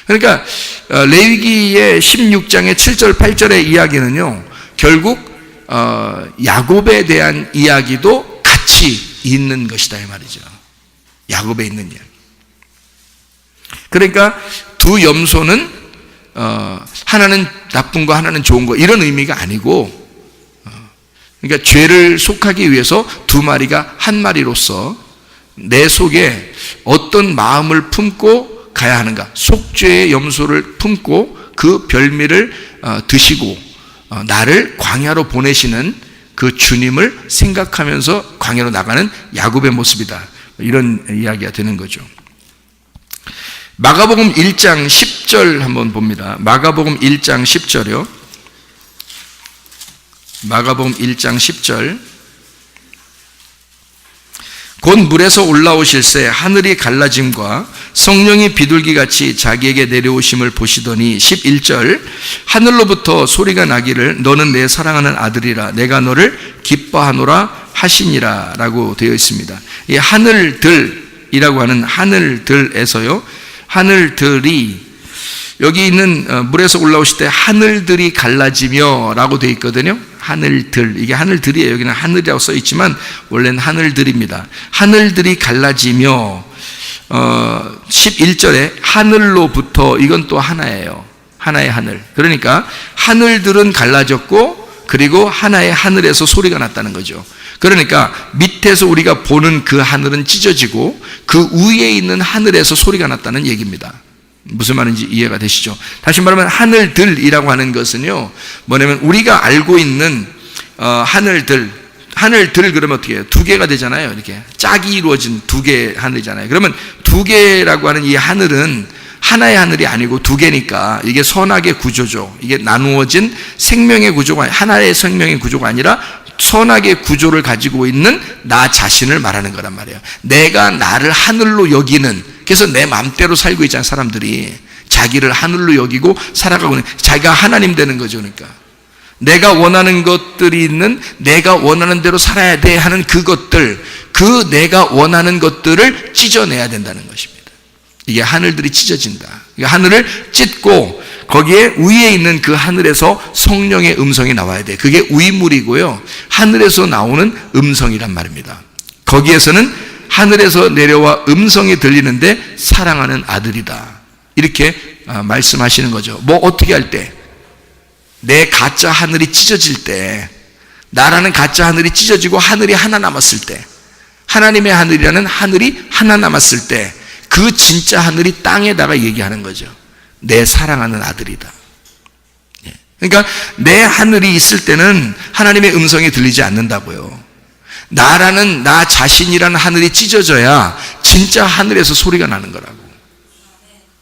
그러니까 레위기의 16장의 7절 8절의 이야기는요, 결국 야곱에 대한 이야기도 같이 있는 것이다 이 말이죠. 야곱에 있는 이야기. 그러니까 두 염소는 하나는 나쁜 거 하나는 좋은 거 이런 의미가 아니고, 그러니까 죄를 속하기 위해서 두 마리가 한 마리로서 내 속에 어떤 마음을 품고 가야 하는가, 속죄의 염소를 품고 그 별미를 드시고 나를 광야로 보내시는 그 주님을 생각하면서 광야로 나가는 야곱의 모습이다, 이런 이야기가 되는 거죠. 마가복음 1장 10절 한번 봅니다. 마가복음 1장 10절이요. 마가복음 1장 10절. 곧 물에서 올라오실새 하늘이 갈라짐과 성령이 비둘기같이 자기에게 내려오심을 보시더니, 11절, 하늘로부터 소리가 나기를 너는 내 사랑하는 아들이라 내가 너를 기뻐하노라 하시니라 라고 되어 있습니다. 이 하늘들이라고 하는 하늘들에서요, 하늘들이 여기 있는 물에서 올라오실 때 하늘들이 갈라지며 라고 되어 있거든요. 하늘들, 이게 하늘들이에요. 여기는 하늘이라고 써 있지만 원래는 하늘들입니다. 하늘들이 갈라지며 11절에 하늘로부터, 이건 또 하나예요. 하나의 하늘. 그러니까 하늘들은 갈라졌고 그리고 하나의 하늘에서 소리가 났다는 거죠. 그러니까 밑에서 우리가 보는 그 하늘은 찢어지고 그 위에 있는 하늘에서 소리가 났다는 얘기입니다. 무슨 말인지 이해가 되시죠? 다시 말하면 하늘들이라고 하는 것은요, 뭐냐면 우리가 알고 있는 하늘들 그러면 어떻게 해요? 두 개가 되잖아요. 이렇게 짝이 이루어진 두 개의 하늘이잖아요. 그러면 두 개라고 하는 이 하늘은 하나의 하늘이 아니고 두 개니까 이게 선악의 구조죠. 이게 나누어진 생명의 구조가, 하나의 생명의 구조가 아니라 선악의 구조를 가지고 있는 나 자신을 말하는 거란 말이에요. 내가 나를 하늘로 여기는, 그래서 내 마음대로 살고 있잖아요. 사람들이 자기를 하늘로 여기고 살아가고 있는, 자기가 하나님 되는 거죠. 그러니까 내가 원하는 것들이 있는, 내가 원하는 대로 살아야 돼 하는 그것들, 그 내가 원하는 것들을 찢어내야 된다는 것입니다. 이게 하늘들이 찢어진다. 하늘을 찢고 거기에 위에 있는 그 하늘에서 성령의 음성이 나와야 돼. 그게 위물이고요, 하늘에서 나오는 음성이란 말입니다. 거기에서는 하늘에서 내려와 음성이 들리는데 사랑하는 아들이다, 이렇게 말씀하시는 거죠. 뭐 어떻게 할 때? 내 가짜 하늘이 찢어질 때, 나라는 가짜 하늘이 찢어지고 하늘이 하나 남았을 때, 하나님의 하늘이라는 하늘이 하나 남았을 때, 그 진짜 하늘이 땅에다가 얘기하는 거죠. 내 사랑하는 아들이다. 그러니까 내 하늘이 있을 때는 하나님의 음성이 들리지 않는다고요. 나라는 나 자신이라는 하늘이 찢어져야 진짜 하늘에서 소리가 나는 거라고.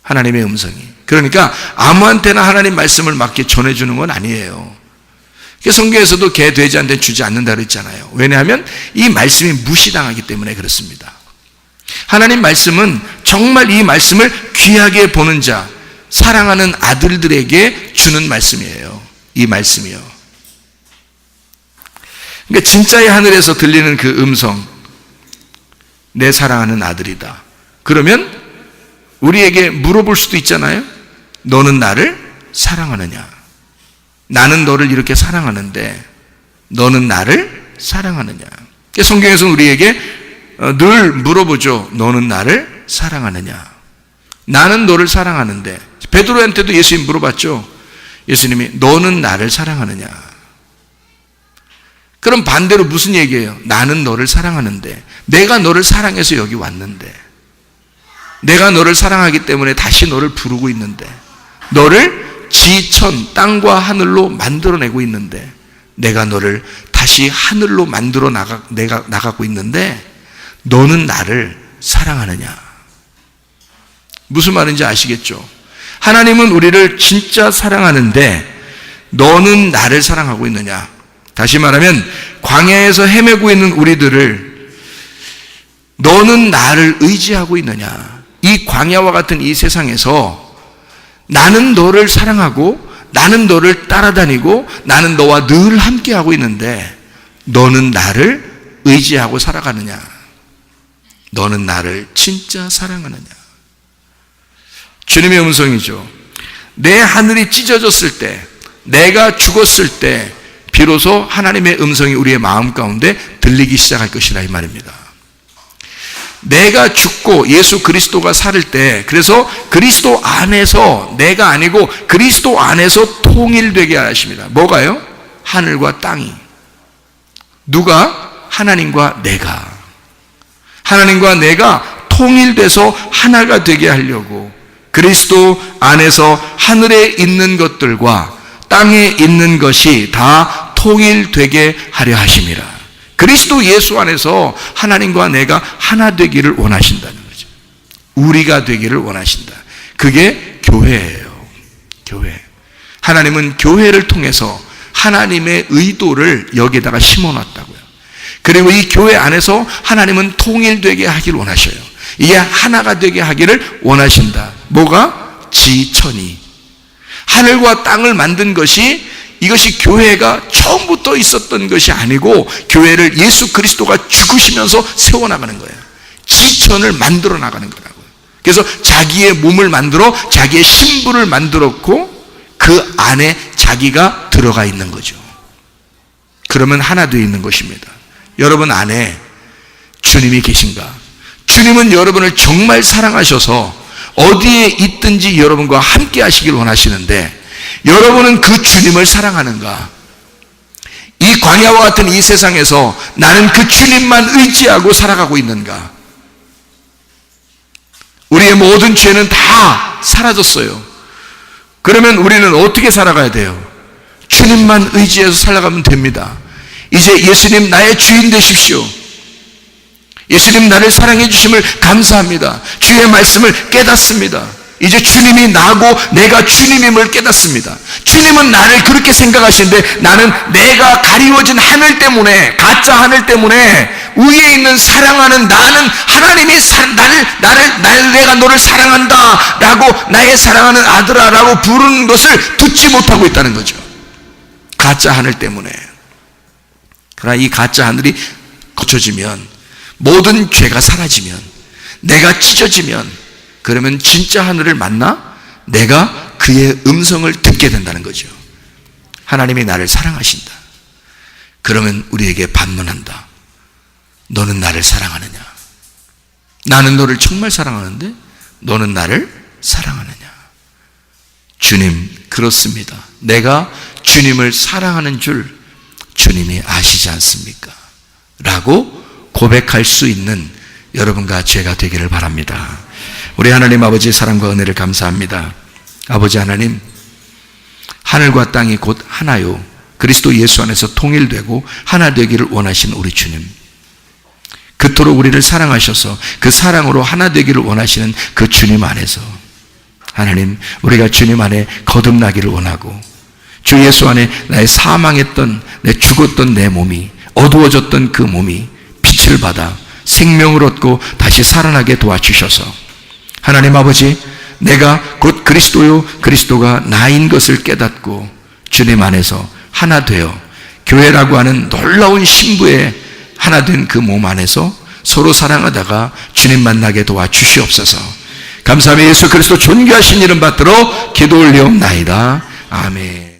하나님의 음성이. 그러니까 아무한테나 하나님 말씀을 맞게 전해주는 건 아니에요. 성경에서도 개, 돼지한테 주지 않는다 그랬잖아요. 왜냐하면 이 말씀이 무시당하기 때문에 그렇습니다. 하나님 말씀은 정말 이 말씀을 귀하게 보는 자, 사랑하는 아들들에게 주는 말씀이에요. 이 말씀이요. 그러니까 진짜의 하늘에서 들리는 그 음성, 내 사랑하는 아들이다. 그러면 우리에게 물어볼 수도 있잖아요. 너는 나를 사랑하느냐? 나는 너를 이렇게 사랑하는데 너는 나를 사랑하느냐? 성경에서는 우리에게 늘 물어보죠. 너는 나를 사랑하느냐? 나는 너를 사랑하는데, 베드로한테도 예수님 물어봤죠. 예수님이 너는 나를 사랑하느냐? 그럼 반대로 무슨 얘기예요? 나는 너를 사랑하는데, 내가 너를 사랑해서 여기 왔는데, 내가 너를 사랑하기 때문에 다시 너를 부르고 있는데, 너를 지천, 땅과 하늘로 만들어내고 있는데, 내가 너를 다시 하늘로 만들어 나가고 있는데, 너는 나를 사랑하느냐? 무슨 말인지 아시겠죠? 하나님은 우리를 진짜 사랑하는데 너는 나를 사랑하고 있느냐? 다시 말하면 광야에서 헤매고 있는 우리들을 너는 나를 의지하고 있느냐? 이 광야와 같은 이 세상에서 나는 너를 사랑하고 나는 너를 따라다니고 나는 너와 늘 함께하고 있는데 너는 나를 의지하고 살아가느냐? 너는 나를 진짜 사랑하느냐? 주님의 음성이죠. 내 하늘이 찢어졌을 때, 내가 죽었을 때 비로소 하나님의 음성이 우리의 마음 가운데 들리기 시작할 것이라 이 말입니다. 내가 죽고 예수 그리스도가 살을 때, 그래서 그리스도 안에서 내가 아니고 그리스도 안에서 통일되게 하십니다. 뭐가요? 하늘과 땅이. 누가? 하나님과 내가. 하나님과 내가 통일돼서 하나가 되게 하려고 그리스도 안에서 하늘에 있는 것들과 땅에 있는 것이 다 통일되게 하려 하심이라. 그리스도 예수 안에서 하나님과 내가 하나 되기를 원하신다는 거죠. 우리가 되기를 원하신다. 그게 교회예요. 교회. 하나님은 교회를 통해서 하나님의 의도를 여기에다가 심어놨다고요. 그리고 이 교회 안에서 하나님은 통일되게 하기를 원하셔요. 이게 하나가 되게 하기를 원하신다. 뭐가? 지천이. 하늘과 땅을 만든 것이, 이것이 교회가 처음부터 있었던 것이 아니고 교회를 예수 그리스도가 죽으시면서 세워나가는 거예요. 지천을 만들어 나가는 거라고요. 그래서 자기의 몸을 만들어 자기의 신부를 만들었고 그 안에 자기가 들어가 있는 거죠. 그러면 하나 되어 있는 것입니다. 여러분 안에 주님이 계신가? 주님은 여러분을 정말 사랑하셔서 어디에 있든지 여러분과 함께 하시길 원하시는데 여러분은 그 주님을 사랑하는가? 이 광야와 같은 이 세상에서 나는 그 주님만 의지하고 살아가고 있는가? 우리의 모든 죄는 다 사라졌어요. 그러면 우리는 어떻게 살아가야 돼요? 주님만 의지해서 살아가면 됩니다. 이제 예수님 나의 주인 되십시오. 예수님 나를 사랑해 주심을 감사합니다. 주의 말씀을 깨닫습니다. 이제 주님이 나고 내가 주님임을 깨닫습니다. 주님은 나를 그렇게 생각하시는데 나는 내가 가리워진 하늘 때문에, 가짜 하늘 때문에 위에 있는 사랑하는 나는 하나님이 내가 너를 사랑한다 라고 나의 사랑하는 아들아 라고 부르는 것을 듣지 못하고 있다는 거죠. 가짜 하늘 때문에. 그러나 이 가짜 하늘이 고쳐지면, 모든 죄가 사라지면, 내가 찢어지면, 그러면 진짜 하늘을 만나 내가 그의 음성을 듣게 된다는 거죠. 하나님이 나를 사랑하신다. 그러면 우리에게 반문한다. 너는 나를 사랑하느냐? 나는 너를 정말 사랑하는데 너는 나를 사랑하느냐? 주님, 그렇습니다. 내가 주님을 사랑하는 줄 주님이 아시지 않습니까? 라고 고백할 수 있는 여러분과 제가 되기를 바랍니다. 우리 하나님 아버지의 사랑과 은혜를 감사합니다. 아버지 하나님, 하늘과 땅이 곧 하나요, 그리스도 예수 안에서 통일되고 하나 되기를 원하신 우리 주님, 그토록 우리를 사랑하셔서 그 사랑으로 하나 되기를 원하시는 그 주님 안에서 하나님, 우리가 주님 안에 거듭나기를 원하고 주 예수 안에 나의 사망했던, 내 죽었던 내 몸이, 어두워졌던 그 몸이 빛을 받아 생명을 얻고 다시 살아나게 도와주셔서 하나님 아버지, 내가 곧 그리스도요 그리스도가 나인 것을 깨닫고 주님 안에서 하나 되어 교회라고 하는 놀라운 신부의 하나 된 그 몸 안에서 서로 사랑하다가 주님 만나게 도와주시옵소서. 감사하며 예수 그리스도 존귀하신 이름 받들어 기도 올리옵나이다. 아멘.